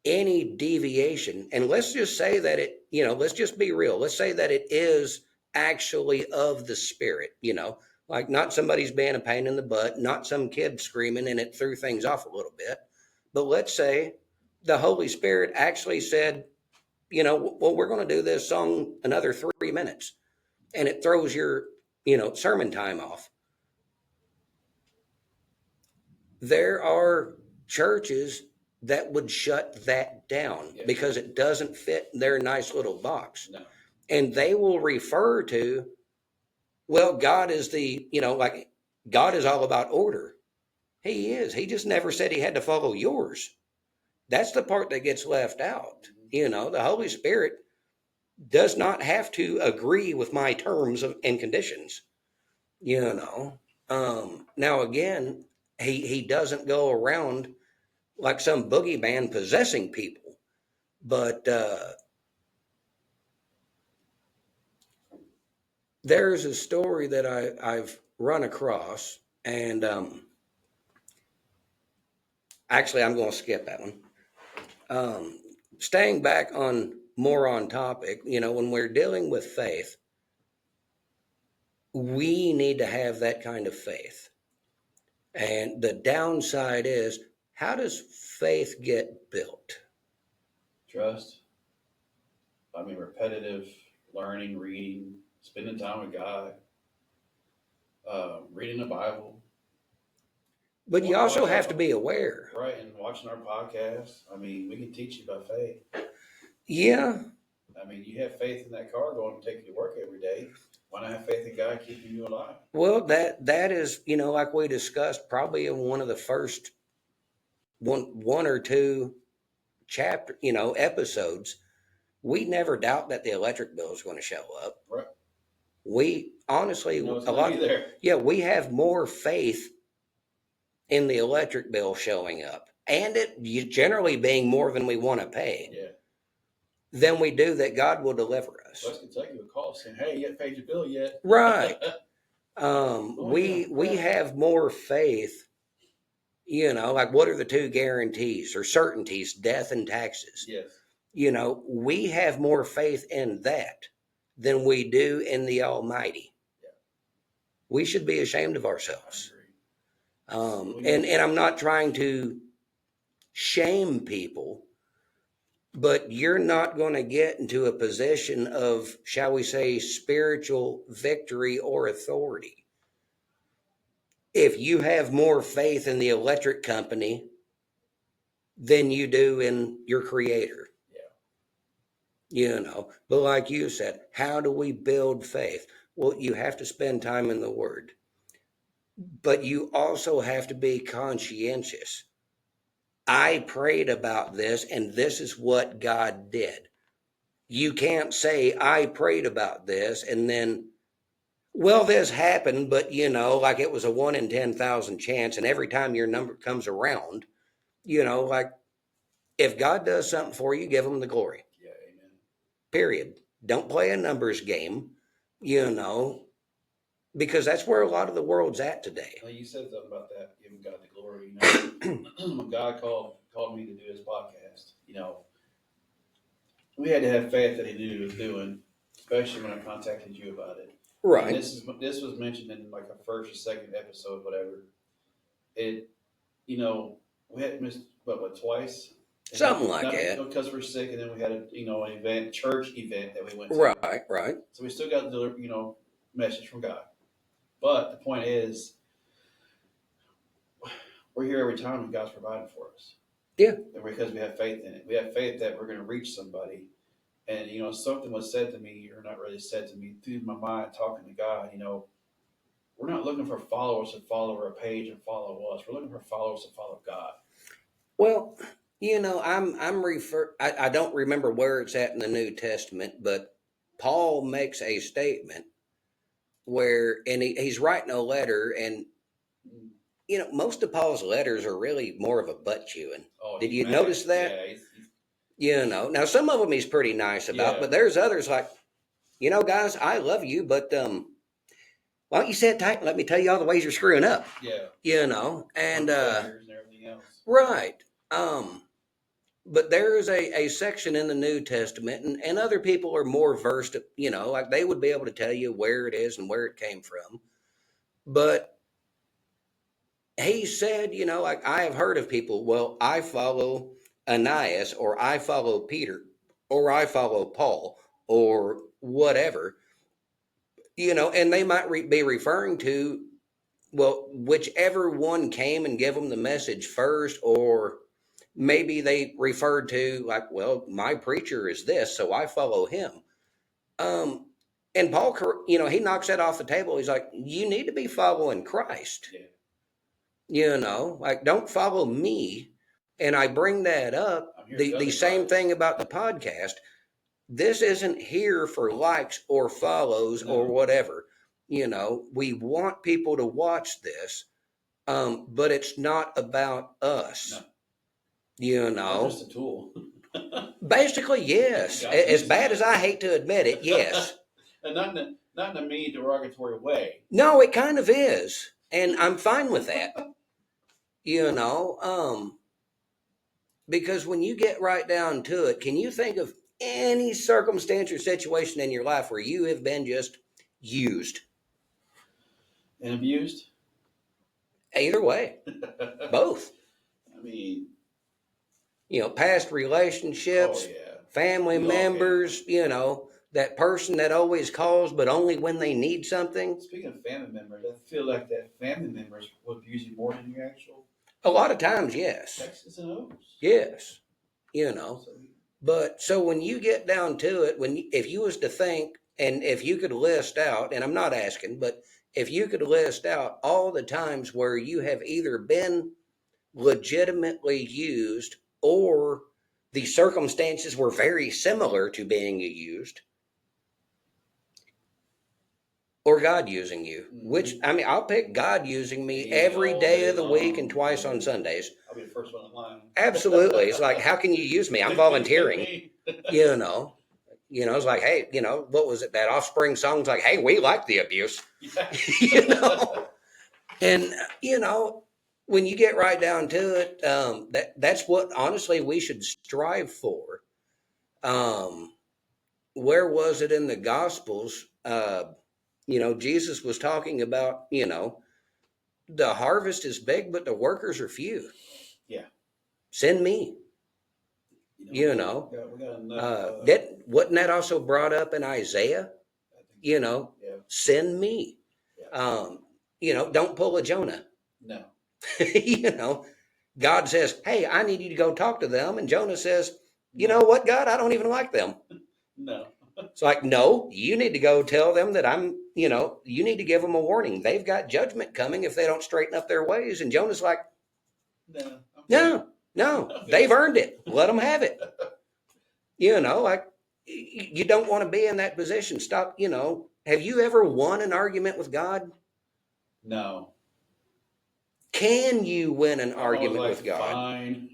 any deviation, and let's just say that let's just be real. Let's say that it is actually of the Spirit, like not somebody's being a pain in the butt, not some kid screaming and it threw things off a little bit. But let's say the Holy Spirit actually said, well, we're going to do this song another 3 minutes, and it throws your, sermon time off. There are churches that would shut that down because it doesn't fit their nice little box. No. And they will refer to, well, God is like God is all about order. He is. He just never said he had to follow yours. That's the part that gets left out. The Holy Spirit does not have to agree with my terms and conditions. Now again, he doesn't go around like some boogeyman possessing people, but there's a story that I've run across, and actually I'm going to skip that one. Staying back more on topic, when we're dealing with faith, we need to have that kind of faith. And the downside is, how does faith get built? Trust. Repetitive learning, reading, spending time with God, reading the Bible. But you also have to be aware. Right, and watching our podcast. We can teach you about faith. Yeah. You have faith in that car going to take you to work every day. Why not have faith in God keeping you alive? Well, that is, like we discussed, probably in one of the first one or two chapter, episodes. We never doubt that the electric bill is going to show up. Right. We honestly we have more faith in the electric bill showing up, and it generally being more than we want to pay. Yeah. Than we do that God will deliver us. West Kentucky would call saying, "Hey, you haven't paid your bill yet." Right. We have more faith, You know, like what are the two guarantees or certainties? Death and taxes. Yes. You know, we have more faith in that than we do in the Almighty. Yeah. We should be ashamed of ourselves. And I'm not trying to shame people, but you're not going to get into a position of, shall we say, spiritual victory or authority if you have more faith in the electric company than you do in your creator. You know, but like you said, how do we build faith? Well, you have to spend time in the Word, but you also have to be conscientious. I prayed about this, and this is what God did. You can't say, I prayed about this, and then, well, this happened, but, you know, like it was a 1 in 10,000 chance, and every time your number comes around, you know, like if God does something for you, give him the glory. Yeah, amen. Period. Don't play a numbers game, you know, because that's where a lot of the world's at today. Well, you said something about that, giving God the glory. You know, when God called me to do his podcast, you know, we had to have faith that he knew what he was doing, especially when I contacted you about it. Right. And this was mentioned in like a first or second episode, whatever. It, you know, we had missed what twice. Something like that. Because we're sick, and then we had an church event that we went to. Right. So we still got the message from God. But the point is, we're here every time and God's providing for us. Yeah. And because we have faith in it. We have faith that we're going to reach somebody. And, you know, something was said to me, or not really said to me, through my mind talking to God, you know, we're not looking for followers to follow our page and follow us. We're looking for followers to follow God. Well, you know, I don't remember where it's at in the New Testament, but Paul makes a statement where, and he's writing a letter, and you know, most of Paul's letters are really more of a butt chewing. Oh, did you notice that? Yeah. You know, now some of them he's pretty nice about, but there's others like, you know, guys, I love you, but why don't you sit tight and let me tell you all the ways you're screwing up? Yeah. You know, and everything else. Right. But there is a section in the New Testament, and other people are more versed, you know, like they would be able to tell you where it is and where it came from. But he said, you know, like I have heard of people, well, I follow Ananias, or I follow Peter, or I follow Paul, or whatever, you know, and they might be referring to, well, whichever one came and gave them the message first, or maybe they referred to like, well, my preacher is this, so I follow him. And Paul, you know, he knocks that off the table. He's like, you need to be following Christ. Yeah. You know, like don't follow me. And I bring that up. The same thing about the podcast. This isn't here for likes or follows or whatever. You know, we want people to watch this, but it's not about us. No. You know, it's just a tool. Basically, yes. As bad as I hate to admit it, yes. And not in a mean, derogatory way. No, it kind of is, and I'm fine with that. You know, because when you get right down to it, can you think of any circumstance or situation in your life where you have been just used and abused? Either way, both. I mean, you know, past relationships, family members, you know, that person that always calls, but only when they need something. Speaking of family members, I feel like that family members will abuse you more than your actual. A lot of times, yes. Texas and O's. Yes, you know. But so when you get down to it, if you was to think, and if you could list out, and I'm not asking, but if you could list out all the times where you have either been legitimately used or the circumstances were very similar to being used, or God using you, which, I mean, I'll pick God using me every day of the week and twice on Sundays. I'll be the first one in line. Absolutely. It's like, how can you use me? I'm volunteering, you know. You know, it's like, hey, you know, what was it? That Offspring song's like, hey, we like the abuse, you know. And, you know, when you get right down to it, that's what honestly we should strive for. Where was it in the Gospels? Jesus was talking about, the harvest is big, but the workers are few. Yeah. Send me. We got enough. Wasn't that also brought up in Isaiah? Yeah. Send me. Yeah. Don't pull a Jonah. No. God says, hey, I need you to go talk to them. And Jonah says, you know what, God, I don't even like them. No. It's like, no, you need to go tell them that you need to give them a warning. They've got judgment coming if they don't straighten up their ways. And Jonah's like, no, they've earned it. Let them have it. Like you don't want to be in that position. Stop, have you ever won an argument with God? No. Can you win an argument with God? Fine.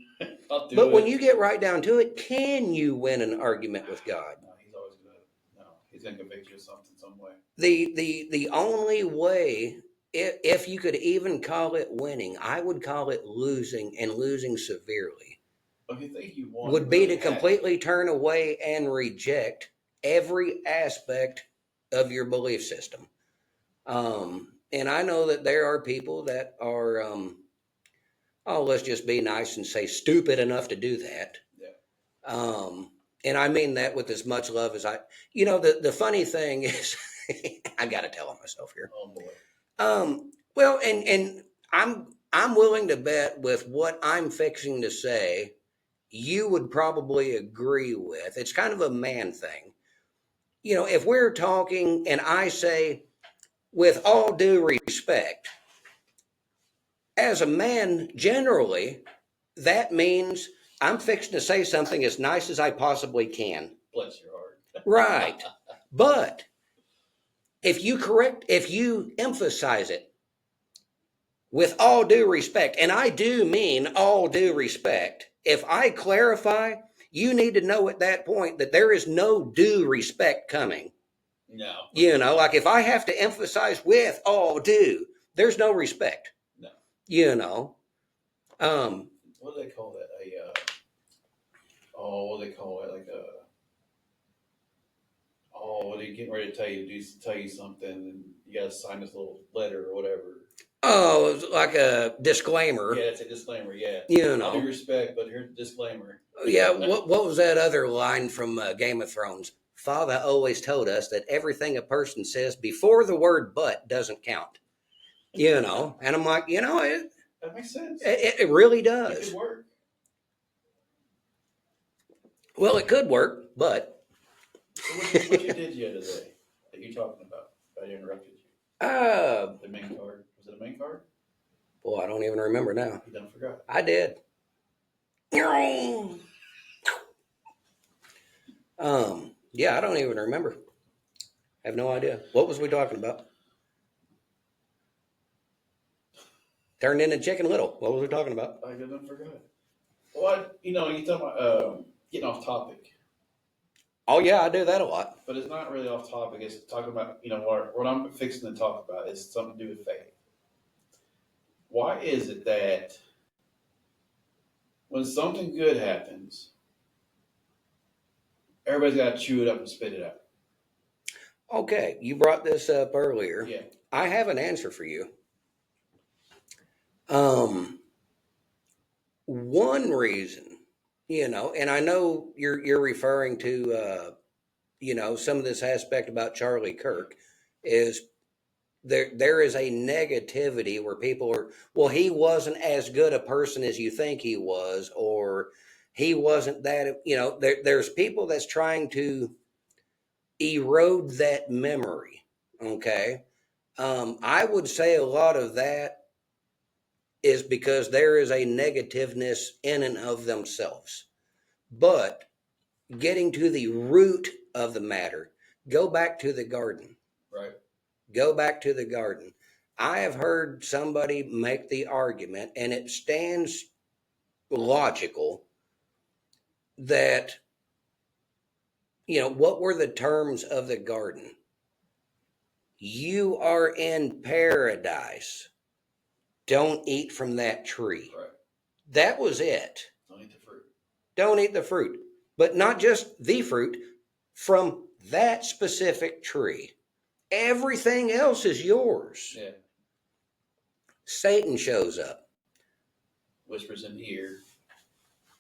I'll do but it. When you get right down to it, can you win an argument with God? No, he's gonna convict you of something some way. The only way, if you could even call it winning, I would call it losing, and losing severely. If you think you won, would be to completely turn away and reject every aspect of your belief system. And I know that there are people that are, let's just be nice and say stupid enough to do that. Yeah. And I mean that with as much love as the funny thing is, I got to tell on myself here. Oh boy. Well, and I'm willing to bet with what I'm fixing to say, you would probably agree with. It's kind of a man thing. If we're talking and I say, with all due respect, as a man, generally, that means I'm fixing to say something as nice as I possibly can. Bless your heart. Right. But if you emphasize it, with all due respect, and I do mean all due respect, if I clarify, you need to know at that point that there is no due respect coming. No. Like if I have to emphasize with all due, there's no respect. No. What do they call that? What do they call it? When they getting ready to tell you something, and you got to sign this little letter or whatever. Oh, it's like a disclaimer. Yeah, it's a disclaimer. Yeah. All due respect, but here's the disclaimer. Yeah. What was that other line from Game of Thrones? Father always told us that everything a person says before the word "but" doesn't count. And I'm like, that makes sense. It really does. It could work. Well, it could work, but. What you did the other day that you're talking about? I interrupted you. The main card. Was it a main card? Boy, I don't even remember now. You done forgot. I did. Yeah, I don't even remember. I have no idea. What was we talking about? Turned into Chicken Little. What was we talking about? I done forgot. Well, you talking about getting off topic. Oh yeah, I do that a lot. But it's not really off topic. It's talking about, what I'm fixing to talk about is something to do with faith. Why is it that when something good happens, everybody's got to chew it up and spit it out? Okay, you brought this up earlier. Yeah. I have an answer for you. One reason, and I know you're referring to, some of this aspect about Charlie Kirk, is there is a negativity where people are, well, he wasn't as good a person as you think he was, or he wasn't that, there's people that's trying to erode that memory. Okay. I would say a lot of that is because there is a negativeness in and of themselves. But getting to the root of the matter, go back to the garden. Right. Go back to the garden. I have heard somebody make the argument, and it stands logical, that, what were the terms of the garden? You are in paradise. don't eat from that tree. Right. That was it. Don't eat the fruit. Don't eat the fruit. But not just the fruit, from that specific tree. Everything else is yours. Yeah. Satan shows up. Whispers in the ear.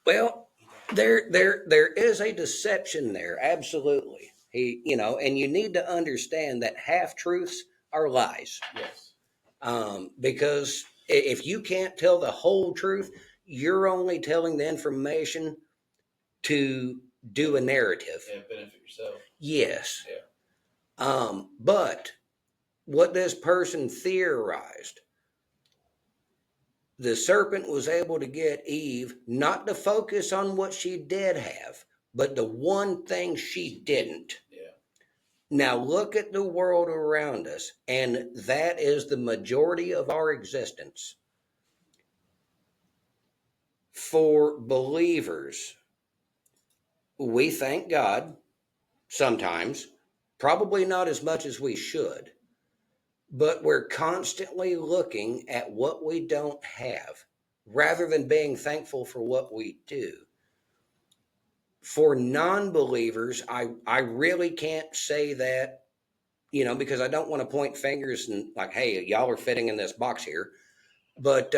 Well, there is a deception there, absolutely. And you need to understand that half truths are lies. Yes. Because if you can't tell the whole truth, you're only telling the information to do a narrative. Yeah, benefit yourself. Yes. Yeah. But what this person theorized, the serpent was able to get Eve not to focus on what she did have, but the one thing she didn't. Yeah. Now look at the world around us, and that is the majority of our existence. For believers, we thank God sometimes, probably not as much as we should, but we're constantly looking at what we don't have rather than being thankful for what we do. For non-believers, I really can't say that, because I don't want to point fingers and like, hey, y'all are fitting in this box here. But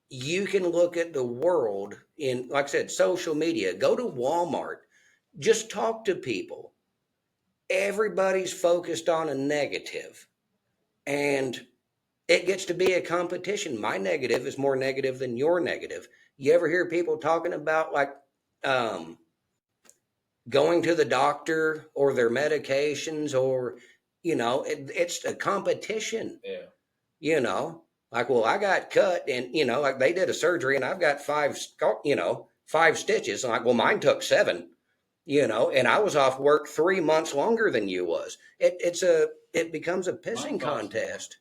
you can look at the world in, like I said, social media. Go to Walmart. Just talk to people. Everybody's focused on a negative. And it gets to be a competition. My negative is more negative than your negative. You ever hear people talking about like going to the doctor or their medications or, it's a competition. Yeah. Like, well, I got cut and, like they did a surgery and I've got five stitches. I'm like, well, mine took 7, and I was off work 3 months longer than you was. It becomes a pissing contest.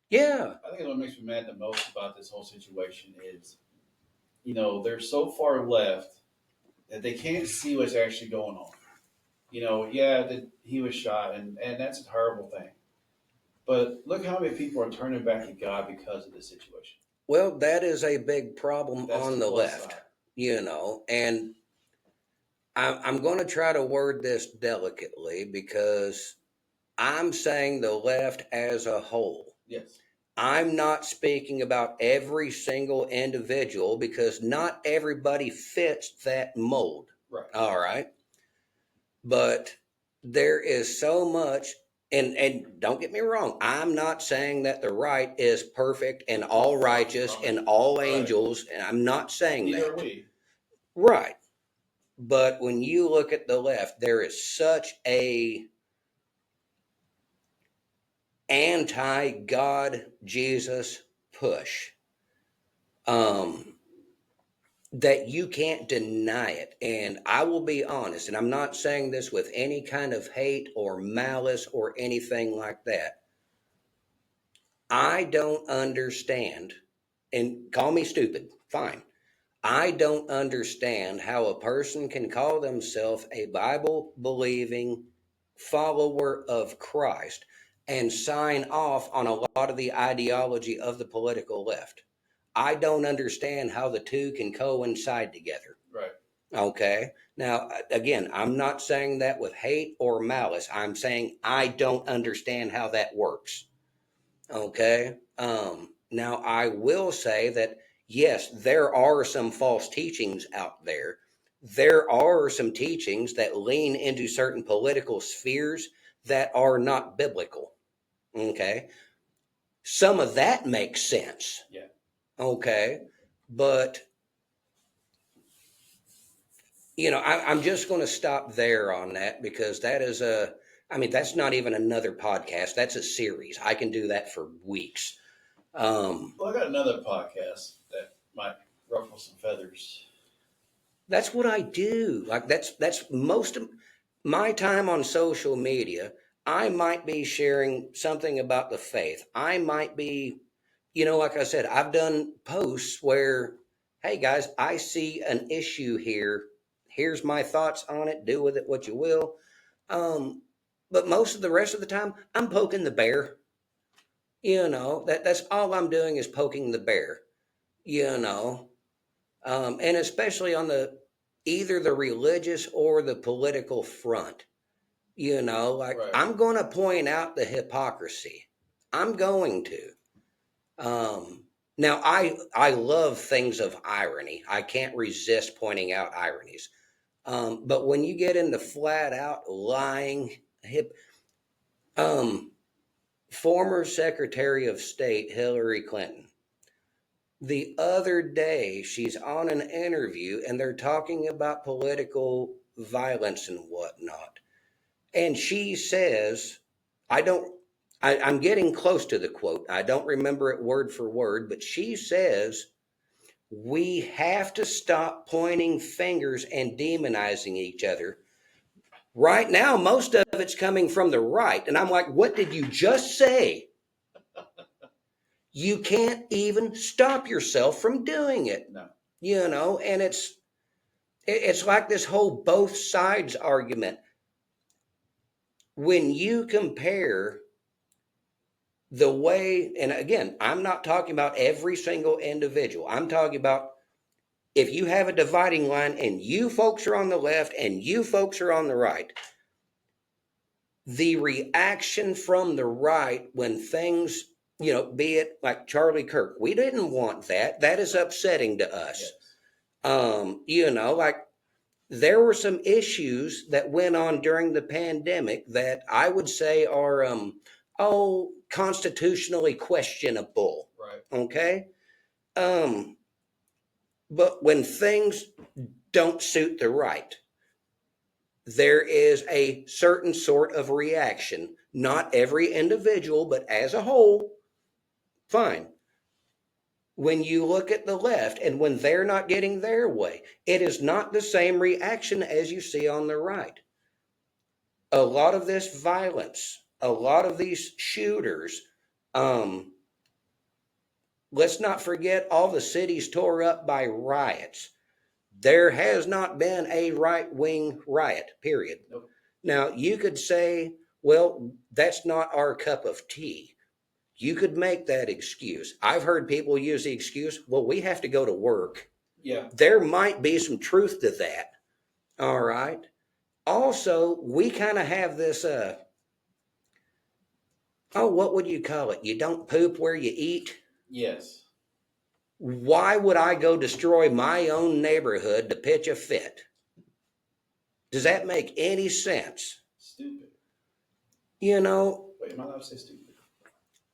Yeah. I think what makes me mad the most about this whole situation is, they're so far left that they can't see what's actually going on. Yeah, that he was shot, and that's a horrible thing. But look how many people are turning back to God because of this situation. Well, that is a big problem on the left, side. And I'm going to try to word this delicately because I'm saying the left as a whole. Yes. I'm not speaking about every single individual because not everybody fits that mold. Right. All right. But there is so much, and don't get me wrong, I'm not saying that the right is perfect and all righteous and all angels, and I'm not saying Neither that. are we. Right. But when you look at the left, there is such a anti-God Jesus push that you can't deny it. And I will be honest, and I'm not saying this with any kind of hate or malice or anything like that. I don't understand, and call me stupid, fine. I don't understand how a person can call themselves a Bible-believing follower of Christ and sign off on a lot of the ideology of the political left. I don't understand how the two can coincide together. Right. Okay. Now, again, I'm not saying that with hate or malice. I'm saying I don't understand how that works. Okay. Now, I will say that, yes, there are some false teachings out there. There are some teachings that lean into certain political spheres that are not biblical. Okay. Some of that makes sense. Yeah. Okay. But, I'm just going to stop there on that because that is that's not even another podcast. That's a series. I can do that for weeks. Well, I got another podcast that might ruffle some feathers. That's what I do. Like that's most of my time on social media. I might be sharing something about the faith. I might be, like I said, I've done posts where, hey guys, I see an issue here. Here's my thoughts on it. Do with it what you will. But most of the rest of the time, I'm poking the bear. That's all I'm doing is poking the bear, and especially on either the religious or the political front. Like Right. I'm going to point out the hypocrisy. I'm going to. Now I love things of irony. I can't resist pointing out ironies. But when you get into flat out lying, um, former Secretary of State Hillary Clinton, the other day she's on an interview and they're talking about political violence and whatnot. And she says, I'm getting close to the quote. I don't remember it word for word, but she says, we have to stop pointing fingers and demonizing each other. Right now, most of it's coming from the right. And I'm like, what did you just say? You can't even stop yourself from doing it. No. And it's like this whole both sides argument. When you compare the way, and again, I'm not talking about every single individual. I'm talking about if you have a dividing line and you folks are on the left and you folks are on the right, the reaction from the right when things, be it like Charlie Kirk, we didn't want that. That is upsetting to us. Yes. Like there were some issues that went on during the pandemic that I would say are, constitutionally questionable. Right. Okay. But when things don't suit the right, there is a certain sort of reaction. Not every individual, but as a whole, fine. When you look at the left and when they're not getting their way, it is not the same reaction as you see on the right. A lot of this violence, a lot of these shooters, let's not forget all the cities tore up by riots. There has not been a right-wing riot, period. Nope. Now, you could say, well, that's not our cup of tea. You could make that excuse. I've heard people use the excuse, well, we have to go to work. Yeah. There might be some truth to that. All right. Also, we kind of have this, what would you call it? You don't poop where you eat. Yes. Why would I go destroy my own neighborhood to pitch a fit? Does that make any sense? Stupid. Wait, am I allowed to say stupid?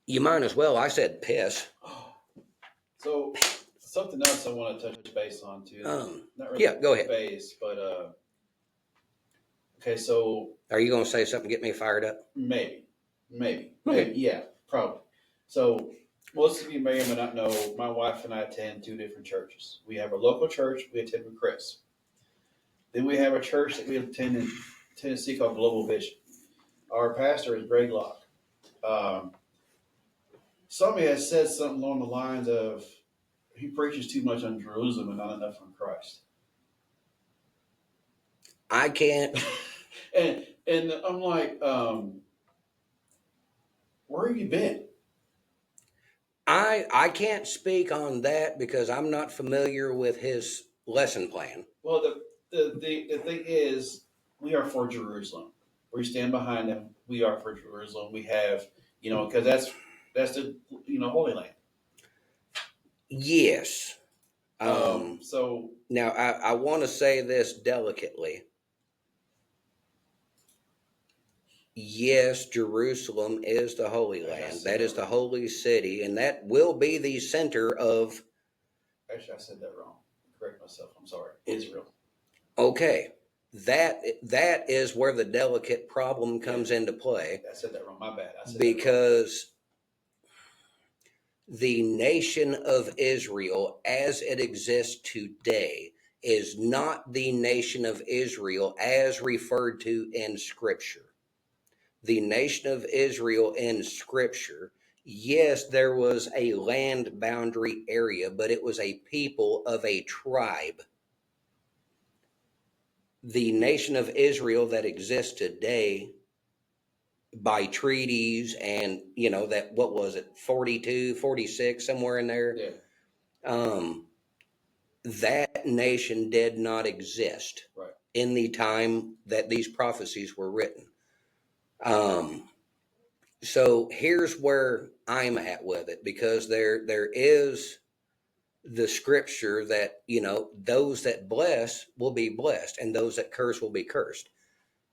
You might as well. I said piss. So something else I want to touch base on too. Not really go ahead. Base, but okay. So are you going to say something to get me fired up? Maybe, yeah, probably. So most of you may or may not know, my wife and I attend two different churches. We have a local church we attend with Chris. Then we have a church that we attend in Tennessee called Global Vision. Our pastor is Greg Locke. Somebody has said something along the lines of he preaches too much on Jerusalem and not enough on Christ. I can't. and I'm like, where have you been? I can't speak on that because I'm not familiar with his lesson plan. Well, the thing is, we are for Jerusalem. We stand behind him. We are for Jerusalem. We have, because that's the Holy Land. Yes. So now I want to say this delicately. Yes, Jerusalem is the Holy Land. That is the holy city, and that will be the center of. Actually, I said that wrong. Correct myself. I'm sorry. Israel. Okay. That is where the delicate problem comes into play. I said that wrong. My bad. Because the nation of Israel, as it exists today, is not the nation of Israel as referred to in Scripture. The nation of Israel in Scripture, yes, there was a land boundary area, but it was a people of a tribe. The nation of Israel that exists today by treaties and, you know, that, what was it, 42, 46, somewhere in there. Yeah. That nation did not exist Right. in the time that these prophecies were written. So here's where I'm at with it, because there is the scripture that, you know, those that bless will be blessed and those that curse will be cursed.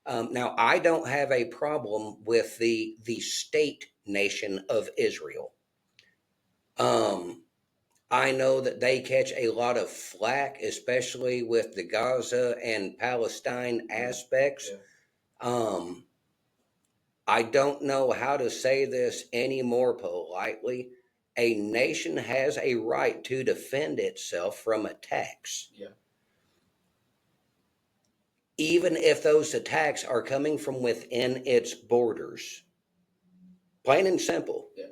Now, I don't have a problem with the state nation of Israel. I know that they catch a lot of flack, especially with the Gaza and Palestine aspects. Yeah. I don't know how to say this any more politely. A nation has a right to defend itself from attacks. Yeah. Even if those attacks are coming from within its borders. Plain and simple. Yeah.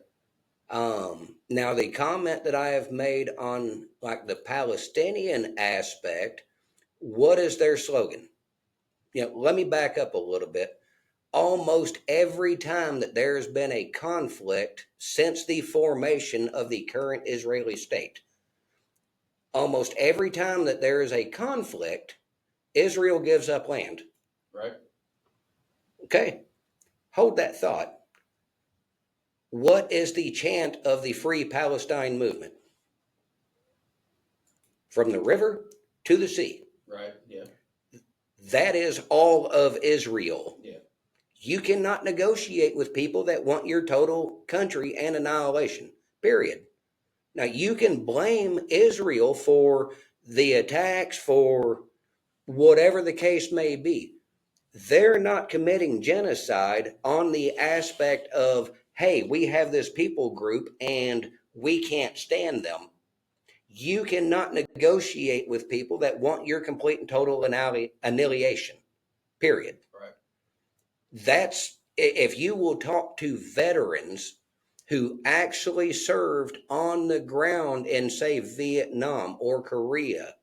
Now, the comment that I have made on like the Palestinian aspect, what is their slogan? You know, let me back up a little bit. Almost every time that there has been a conflict since the formation of the current Israeli state, almost every time that there is a conflict, Israel gives up land. Right. Okay, hold that thought. What is the chant of the Free Palestine movement? From the river to the sea. Right. Yeah. That is all of Israel. Yeah. You cannot negotiate with people that want your total country and annihilation, period. Now, you can blame Israel for the attacks, for whatever the case may be. They're not committing genocide on the aspect of, hey, we have this people group and we can't stand them. You cannot negotiate with people that want your complete and total annihilation, period. Right. That's, if you will talk to veterans who actually served on the ground in, say, Vietnam or Korea,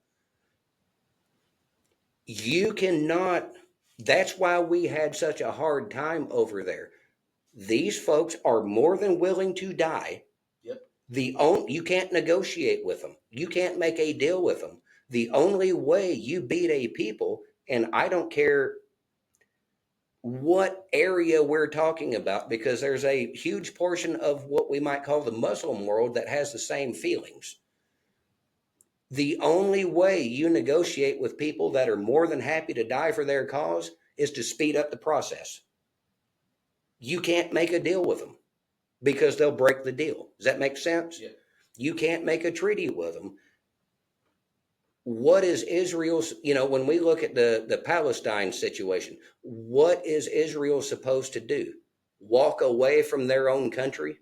you cannot, that's why we had such a hard time over there. These folks are more than willing to die. Yep. You can't negotiate with them. You can't make a deal with them. The only way you beat a people, and I don't care what area we're talking about, because there's a huge portion of what we might call the Muslim world that has the same feelings. The only way you negotiate with people that are more than happy to die for their cause is to speed up the process. You can't make a deal with them because they'll break the deal. Does that make sense? Yeah. You can't make a treaty with them. What is Israel's, you know, when we look at the Palestine situation, what is Israel supposed to do? Walk away from their own country?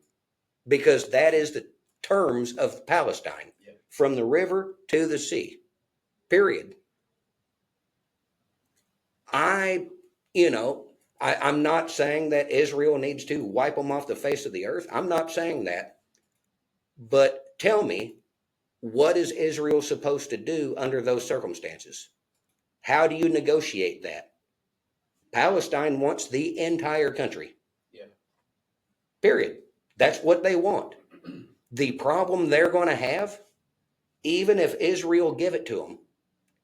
Because that is the terms of Palestine, Yeah. from the river to the sea, period. I'm not saying that Israel needs to wipe them off the face of the earth. I'm not saying that. But tell me, what is Israel supposed to do under those circumstances? How do you negotiate that? Palestine wants the entire country. Yeah. Period. That's what they want. The problem they're going to have, even if Israel give it to them,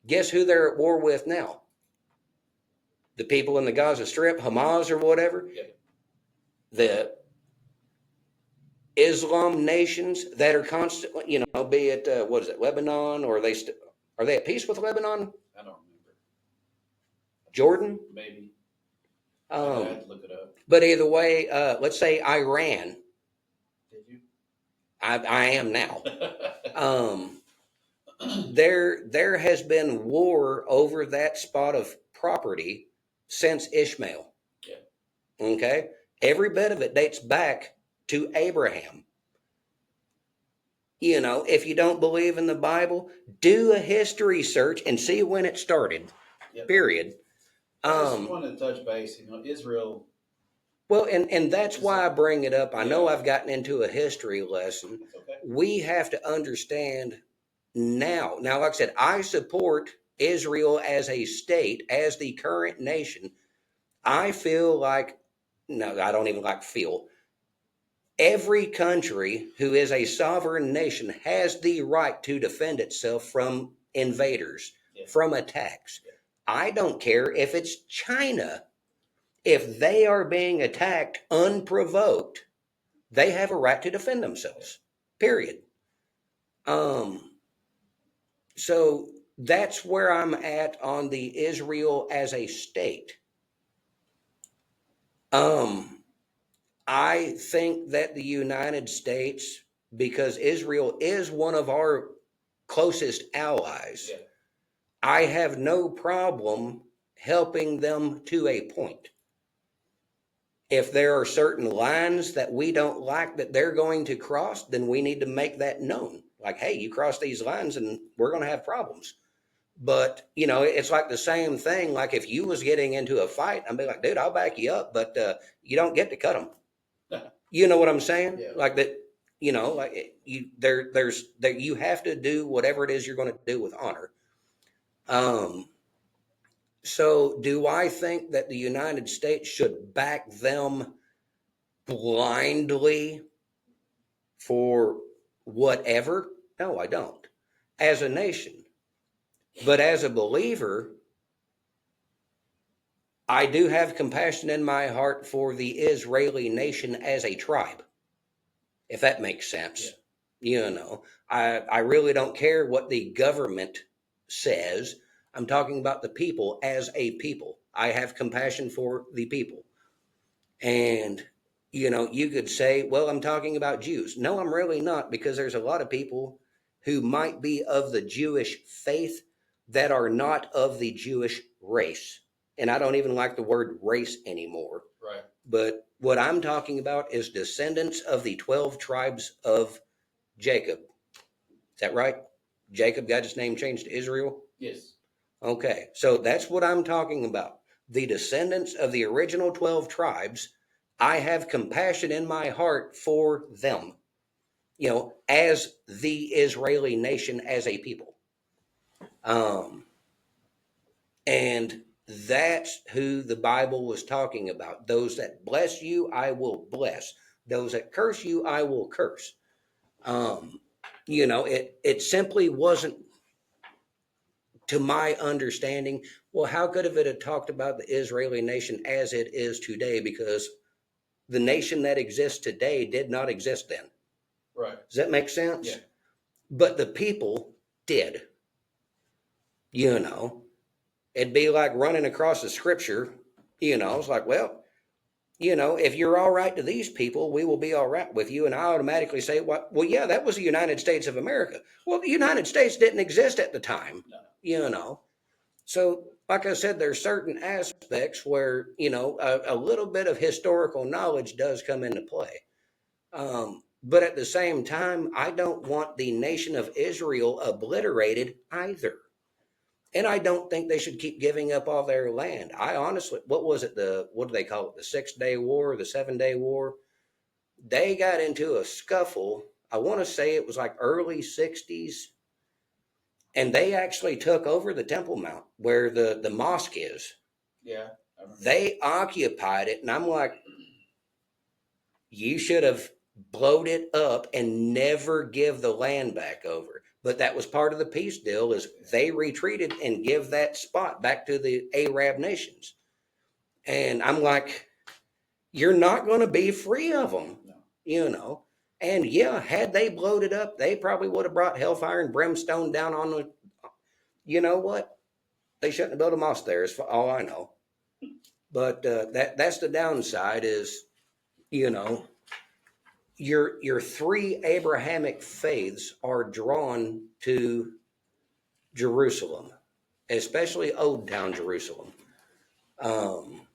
guess who they're at war with now? The people in the Gaza Strip, Hamas or whatever. Yeah. The Islam nations that are constantly, you know, be it what is it, Lebanon, or are they at peace with Lebanon? I don't remember. Jordan? Maybe. I had to look it up. But either way, let's say Iran. Did you? I am now. There has been war over that spot of property since Ishmael. Yeah. Okay? Every bit of it dates back to Abraham. You know, if you don't believe in the Bible, do a history search and see when it started. Yep. Period. I just wanted to touch base. You know, Israel. Well, and that's why I bring it up. I know I've gotten into a history lesson. It's okay. We have to understand now. Now, like I said, I support Israel as a state, as the current nation. I feel like no, I don't even like feel. Every country who is a sovereign nation has the right to defend itself from invaders, from attacks. I don't care if it's China. If they are being attacked unprovoked, they have a right to defend themselves. Period. So that's where I'm at on the Israel as a state. I think that the United States, because Israel is one of our closest allies, I have no problem helping them to a point. If there are certain lines that we don't like that they're going to cross, then we need to make that known. Like, hey, you cross these lines and we're going to have problems. But, it's like the same thing. Like if you was getting into a fight, I'd be like, dude, I'll back you up, but you don't get to cut them. You know what I'm saying? Yeah. Like that, like you have to do whatever it is you're going to do with honor. So do I think that the United States should back them blindly for whatever? No, I don't. As a nation. But as a believer, I do have compassion in my heart for the Israeli nation as a tribe, if that makes sense. Yeah. I really don't care what the government says. I'm talking about the people as a people. I have compassion for the people. And, you could say, well, I'm talking about Jews. No, I'm really not, because there's a lot of people who might be of the Jewish faith that are not of the Jewish race. And I don't even like the word race anymore. Right. But what I'm talking about is descendants of the 12 tribes of Jacob. Is that right? Jacob got his name changed to Israel? Yes. Okay, so that's what I'm talking about. The descendants of the original 12 tribes, I have compassion in my heart for them, as the Israeli nation, as a people. And that's who the Bible was talking about. Those that bless you, I will bless. Those that curse you, I will curse. It simply wasn't, to my understanding, well, how could have it talked about the Israeli nation as it is today? Because the nation that exists today did not exist then. Right. Does that make sense? Yeah. But the people did. It'd be like running across the scripture. It's like, well, if you're all right to these people, we will be all right with you. And I automatically say, well, yeah, that was the United States of America. Well, the United States didn't exist at the time. No. So, like I said, there's certain aspects where, a little bit of historical knowledge does come into play. But at the same time, I don't want the nation of Israel obliterated either. And I don't think they should keep giving up all their land. I honestly, what was it? What do they call it? The 6-Day War, the 7-Day War? They got into a scuffle. I want to say it was like early 60s. And they actually took over the Temple Mount where the mosque is. Yeah. They occupied it. And I'm like, you should have blowed it up and never give the land back over. But that was part of the peace deal, is they retreated and give that spot back to the Arab nations. And I'm like, you're not going to be free of them, And yeah, had they blowed it up, they probably would have brought hellfire and brimstone down on the, you know what? They shouldn't have built a mosque there, is all I know. But that's the downside is, your three Abrahamic faiths are drawn to Jerusalem, especially Old Town Jerusalem.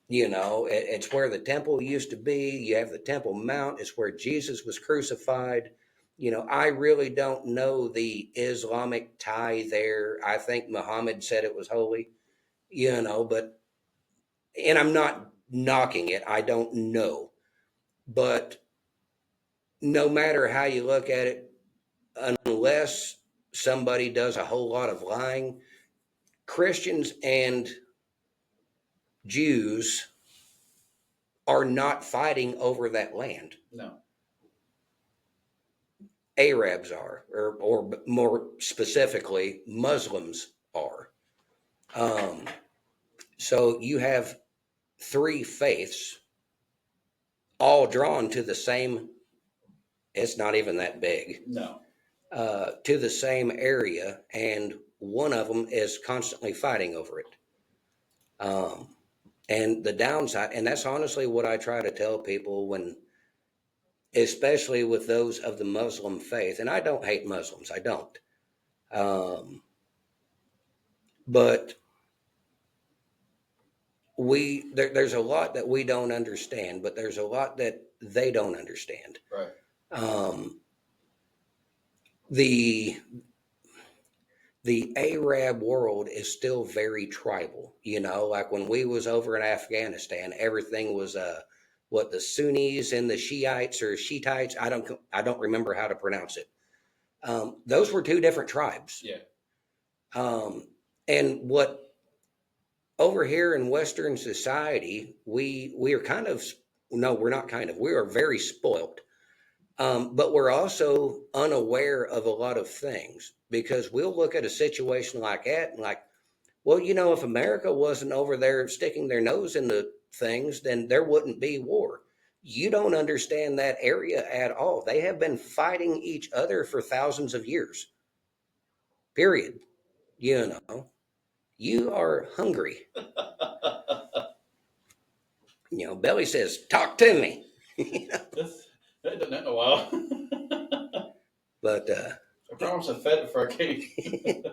It's where the temple used to be. You have the Temple Mount. It's where Jesus was crucified. I really don't know the Islamic tie there. I think Muhammad said it was holy, but, and I'm not knocking it. I don't know. But no matter how you look at it, unless somebody does a whole lot of lying, Christians and Jews are not fighting over that land. No. Arabs are, or more specifically, Muslims are. So you have three faiths all drawn to the same, it's not even that big. No. To the same area, and one of them is constantly fighting over it. And the downside, and that's honestly what I try to tell people when, especially with those of the Muslim faith, and I don't hate Muslims, I don't. But there's a lot that we don't understand, but there's a lot that they don't understand. Right. The Arab world is still very tribal, like when we was over in Afghanistan, everything was what the Sunnis and the Shiites or Shiites, I don't remember how to pronounce it. Those were two different tribes. Yeah. And what over here in Western society, we are kind of, no, we're not kind of, we are very spoiled. But we're also unaware of a lot of things, because we'll look at a situation like that and like, well, if America wasn't over there sticking their nose in the things, then there wouldn't be war. You don't understand that area at all. They have been fighting each other for thousands of years. Period. You are hungry. Belly says, talk to me. That done that in a while. But I promise I fed it before I came.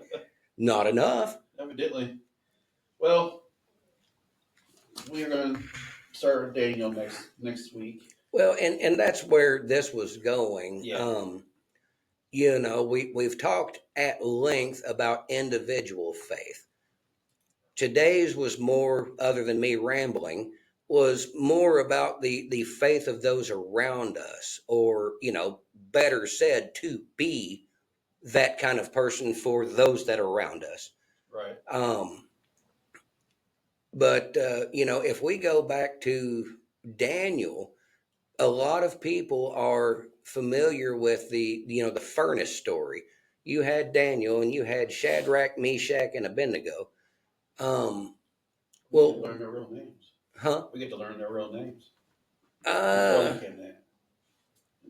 Not enough. Evidently. Well, we're going to start with Daniel next week. Well, and that's where this was going. Yeah. We've talked at length about individual faith. Today's was more, other than me rambling, was more about the faith of those around us, or, better said, to be that kind of person for those that are around us. Right. But if we go back to Daniel, a lot of people are familiar with the furnace story. You had Daniel and you had Shadrach, Meshach, and Abednego. We get to learn their real names. Huh? We get to learn their real names. Before they came there.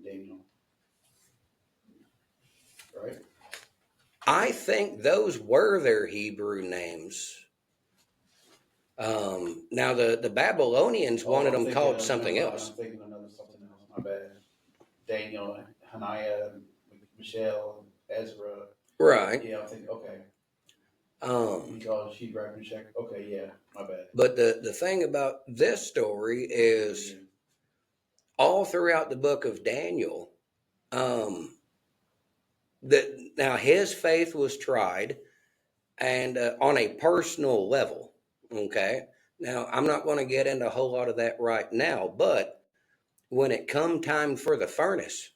Daniel. Right? I think those were their Hebrew names. Now the Babylonians wanted them called something else. I'm thinking another something else. My bad. Daniel, Hananiah, Michelle, Ezra. Right. Yeah, I'm thinking, okay. You call Shadrach, Meshach. Okay, yeah, my bad. But the thing about this story is, all throughout the book of Daniel, now his faith was tried, and on a personal level. Okay. Now I'm not going to get into a whole lot of that right now, but when it come time for the furnace,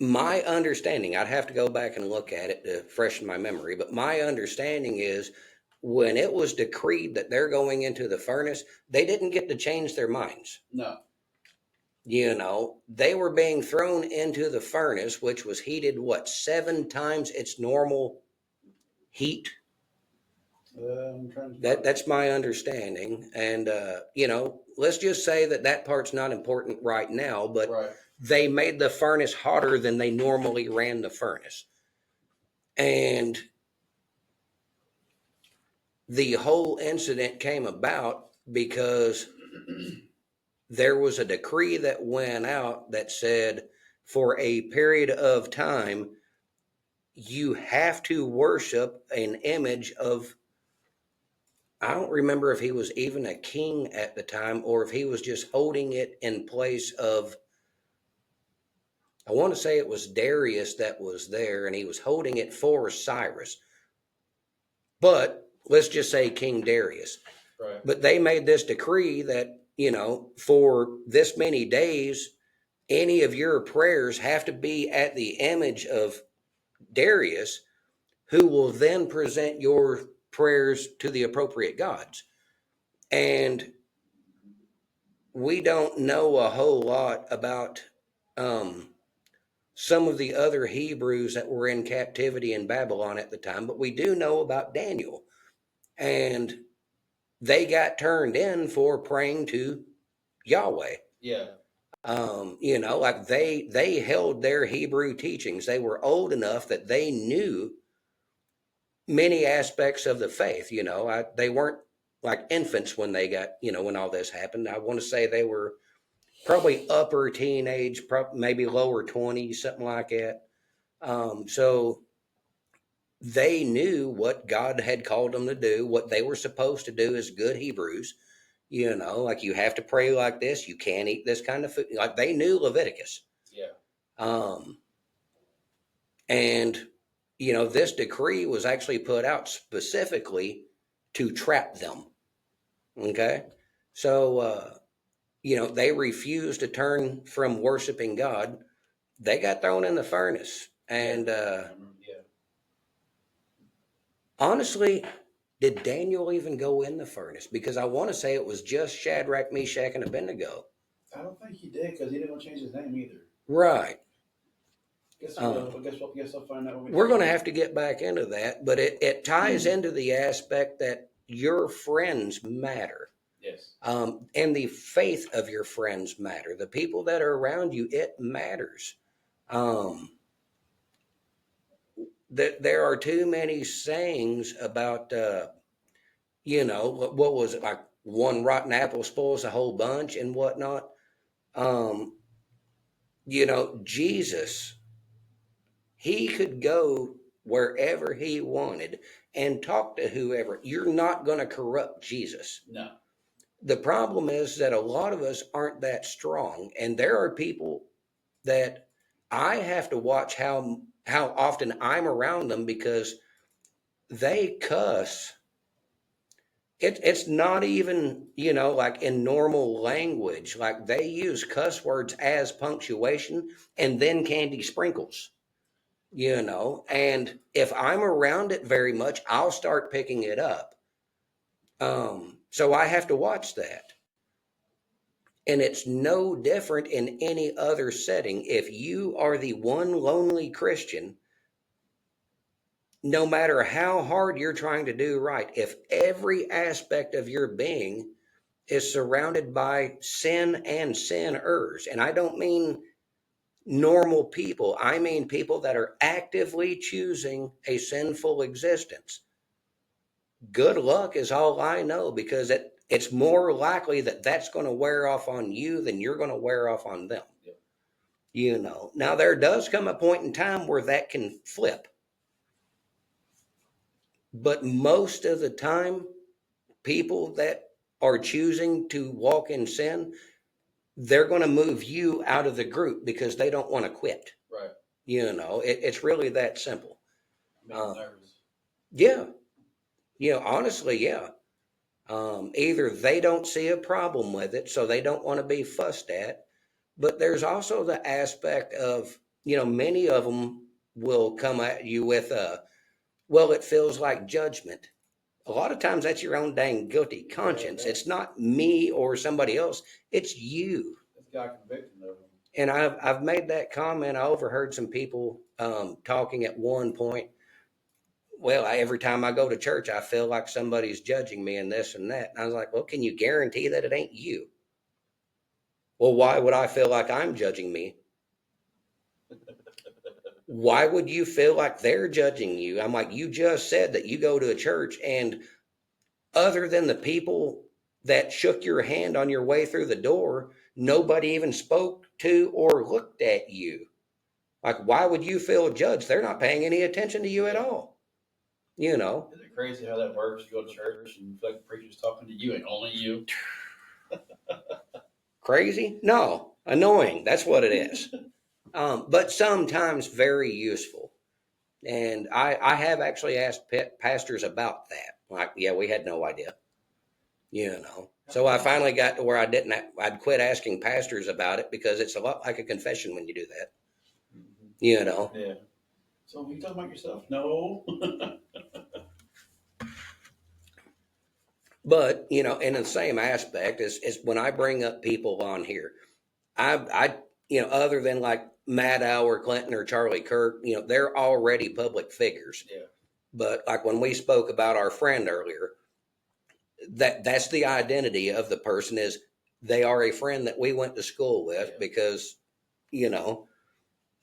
my understanding, I'd have to go back and look at it to freshen my memory, but my understanding is, when it was decreed that they're going into the furnace, they didn't get to change their minds. No. They were being thrown into the furnace, which was heated, 7 times its normal heat? That's my understanding. And, let's just say that part's not important right now, but right. They made the furnace hotter than they normally ran the furnace. And the whole incident came about because there was a decree that went out that said, for a period of time, you have to worship an image of, I don't remember if he was even a king at the time, or if he was just holding it in place of, I want to say it was Darius that was there, and he was holding it for Cyrus. But let's just say King Darius. Right. But they made this decree that, for this many days, any of your prayers have to be at the image of Darius, who will then present your prayers to the appropriate gods. And we don't know a whole lot about some of the other Hebrews that were in captivity in Babylon at the time, but we do know about Daniel. And they got turned in for praying to Yahweh. Yeah. Like they held their Hebrew teachings. They were old enough that they knew many aspects of the faith. They weren't like infants when they got, when all this happened. I want to say they were probably upper teenage, maybe lower 20s, something like that. So they knew what God had called them to do, what they were supposed to do as good Hebrews. Like you have to pray like this, you can't eat this kind of food. Like they knew Leviticus. Yeah. And this decree was actually put out specifically to trap them. Okay. So they refused to turn from worshiping God. They got thrown in the furnace. And honestly, did Daniel even go in the furnace? Because I want to say it was just Shadrach, Meshach, and Abednego. I don't think he did, because he didn't change his name either. Right. Guess I'll find out. We're going to have to get back into that, but it ties into the aspect that your friends matter. Yes. And the faith of your friends matter. The people that are around you, it matters. There are too many sayings about, what was it, like one rotten apple spoils the whole bunch and whatnot. Jesus, he could go wherever he wanted and talk to whoever. You're not going to corrupt Jesus. No. The problem is that a lot of us aren't that strong. And there are people that I have to watch how often I'm around them, because they cuss. It's not even, like in normal language. Like they use cuss words as punctuation and then candy sprinkles. And if I'm around it very much, I'll start picking it up. So I have to watch that. And it's no different in any other setting. If you are the one lonely Christian, no matter how hard you're trying to do right, if every aspect of your being is surrounded by sin and sinners, and I don't mean normal people, I mean people that are actively choosing a sinful existence. Good luck is all I know, because it's more likely that that's going to wear off on you than you're going to wear off on them. Now there does come a point in time where that can flip. But most of the time, people that are choosing to walk in sin, they're going to move you out of the group because they don't want to quit. Right. It's really that simple. Nervous. Yeah. Honestly, yeah. Either they don't see a problem with it, so they don't want to be fussed at. But there's also the aspect of, many of them will come at you with well, it feels like judgment. A lot of times that's your own dang guilty conscience. Yeah, it's not me or somebody else. It's you. It's God convicting them. And I've made that comment. I overheard some people talking at one point. Well, every time I go to church, I feel like somebody's judging me and this and that. And I was like, well, can you guarantee that it ain't you? Well, why would I feel like I'm judging me? Why would you feel like they're judging you? I'm like, you just said that you go to a church, and other than the people that shook your hand on your way through the door, nobody even spoke to or looked at you. Like, why would you feel judged? They're not paying any attention to you at all. Isn't it crazy how that works? You go to church and you feel like the preacher's talking to you and only you. Crazy? No. Annoying. That's what it is. But sometimes very useful. And I have actually asked pastors about that. Like, yeah, we had no idea. So I finally got to where I'd quit asking pastors about it, because it's a lot like a confession when you do that. Yeah. So you talking about yourself? No. But, you know, in the same aspect is when I bring up people on here, I, you know, other than like Maddow or Clinton or Charlie Kirk, you know, they're already public figures. Yeah. But like when we spoke about our friend earlier, that's the identity of the person is they are a friend that we went to school with because, you know,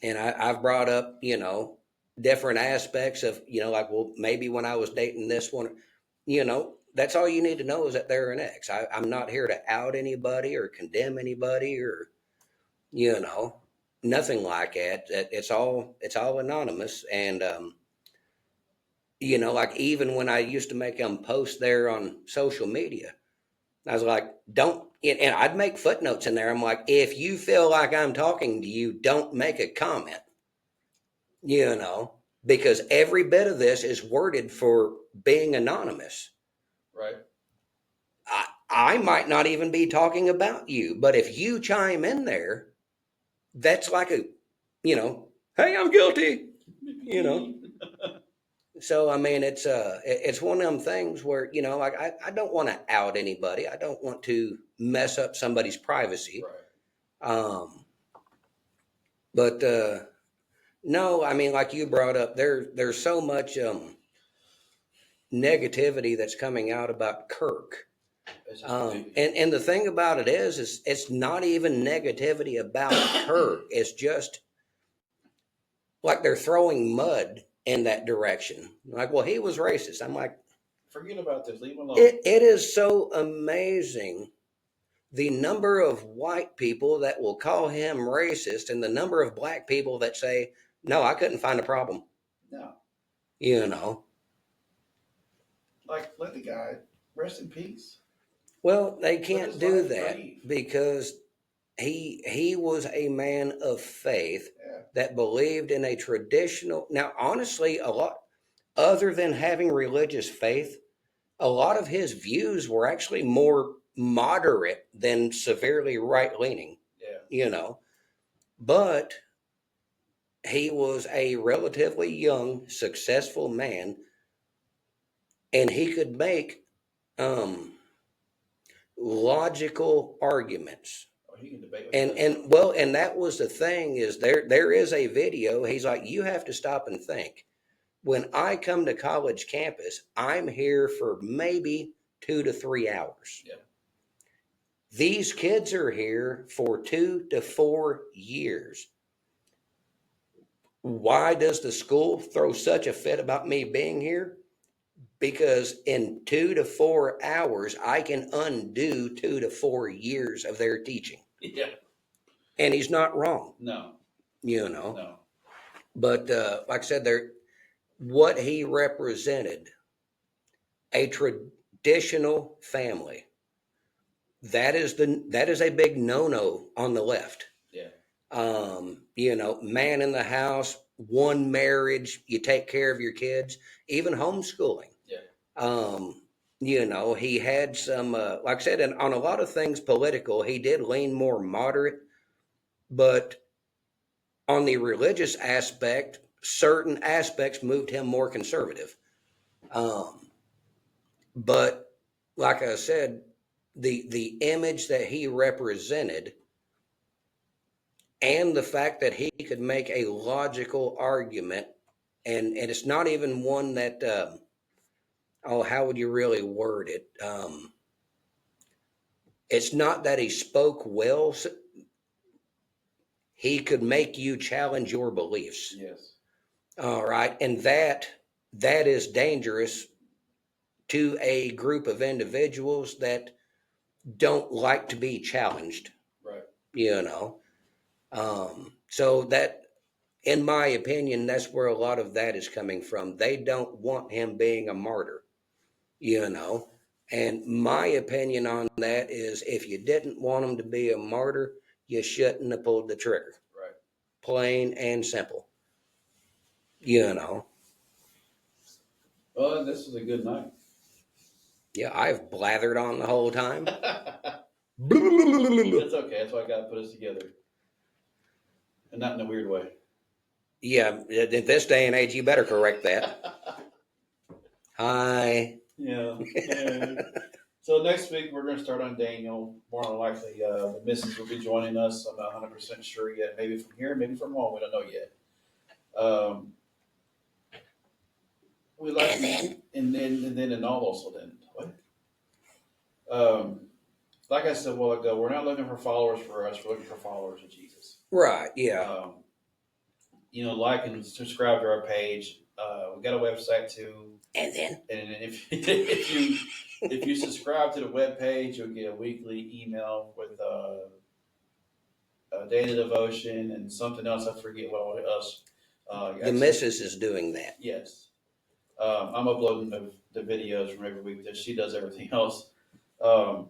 and I've brought up, you know, different aspects of, you know, like, well, maybe when I was dating this one, you know, that's all you need to know is that they're an ex. I'm not here to out anybody or condemn anybody or, you know, nothing like that. It's all anonymous. And, you know, like even when I used to make them post there on social media, I was like, don't, and I'd make footnotes in there. I'm like, if you feel like I'm talking to you, don't make a comment, you know, because every bit of this is worded for being anonymous. Right. I might not even be talking about you, but if you chime in there, that's like a, you know, hey, I'm guilty, you know. So I mean, it's one of them things where, you know, like I don't want to out anybody. I don't want to mess up somebody's privacy. Right. But no, I mean, like you brought up, there's so much negativity that's coming out about Kirk. And the thing about it is it's not even negativity about Kirk. It's just like they're throwing mud in that direction. Like, well, he was racist. I'm like, forget about this. Leave him alone. It is so amazing the number of white people that will call him racist and the number of black people that say, no, I couldn't find a problem. No. You know. Like, let the guy rest in peace. Well, they can't do that because he was a man of faith that believed in a traditional. Now, honestly, a lot other than having religious faith, a lot of his views were actually more moderate than severely right leaning. Yeah. You know, but he was a relatively young, successful man, and he could make logical arguments. He can debate with And well, and that was the thing is there is a video. He's like, you have to stop and think. When I come to college campus, I'm here for maybe 2 to 3 hours. Yeah. These kids are here for 2 to 4 years. Why does the school throw such a fit about me being here? Because in 2 to 4 hours, I can undo 2 to 4 years of their teaching. Yeah. And he's not wrong. No. You know. No. But like I said, what he represented, a traditional family, that is a big no-no on the left. Yeah. You know, man in the house, one marriage, you take care of your kids, even homeschooling. Yeah. You know, he had some, like I said, and on a lot of things political, he did lean more moderate, but on the religious aspect, certain aspects moved him more conservative. But like I said, the image that he represented and the fact that he could make a logical argument, and it's not even one that, how would you really word it? It's not that he spoke well. He could make you challenge your beliefs. Yes. All right. And that is dangerous to a group of individuals that don't like to be challenged. Right. You know. So that, in my opinion, that's where a lot of that is coming from. They don't want him being a martyr, you know. And my opinion on that is if you didn't want him to be a martyr, you shouldn't have pulled the trigger. Right. Plain and simple. You know. Well, this is a good night. Yeah, I've blathered on the whole time. That's okay. That's why God put us together. And not in a weird way. Yeah, in this day and age, you better correct that. Hi. Yeah. So next week we're going to start on Daniel. More than likely, the missus will be joining us. I'm not 100% sure yet. Maybe from here, maybe from home. We don't know yet. We like and all also then what? Like I said a while ago, we're not looking for followers for us. We're looking for followers of Jesus. Right. Yeah. Like and subscribe to our page. We got a website too. And then, And if you subscribe to the web page, you'll get a weekly email with a daily devotion and something else. I forget what all else. the missus is doing that. Yes. I'm uploading the videos from every week. That she does everything else. Um,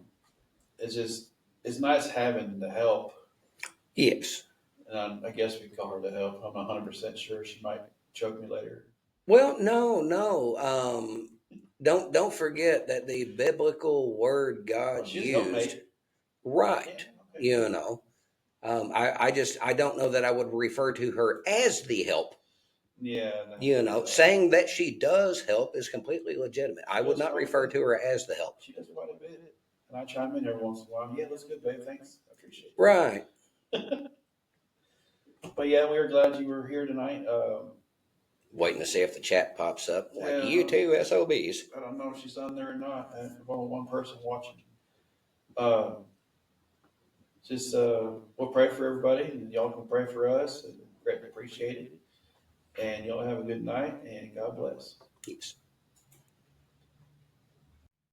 it's nice having the help. Yes. And I guess we call her the help. I'm not 100% sure. She might choke me later. Well, no. Don't forget that the biblical word God used, right? Yeah, okay. I don't know that I would refer to her as the help. Yeah. Saying that she does help is completely legitimate. I would not refer to her as the help. She does quite a bit. And I chime in every once in a while. Yeah, that's good, babe. Thanks. I appreciate it. Right. But yeah, we were glad you were here tonight. Waiting to see if the chat pops up. Like, Yeah, you two SOBs. I don't know if she's on there or not. I've only one person watching. We'll pray for everybody, and y'all can pray for us, and greatly appreciate it. And y'all have a good night, and God bless. Peace.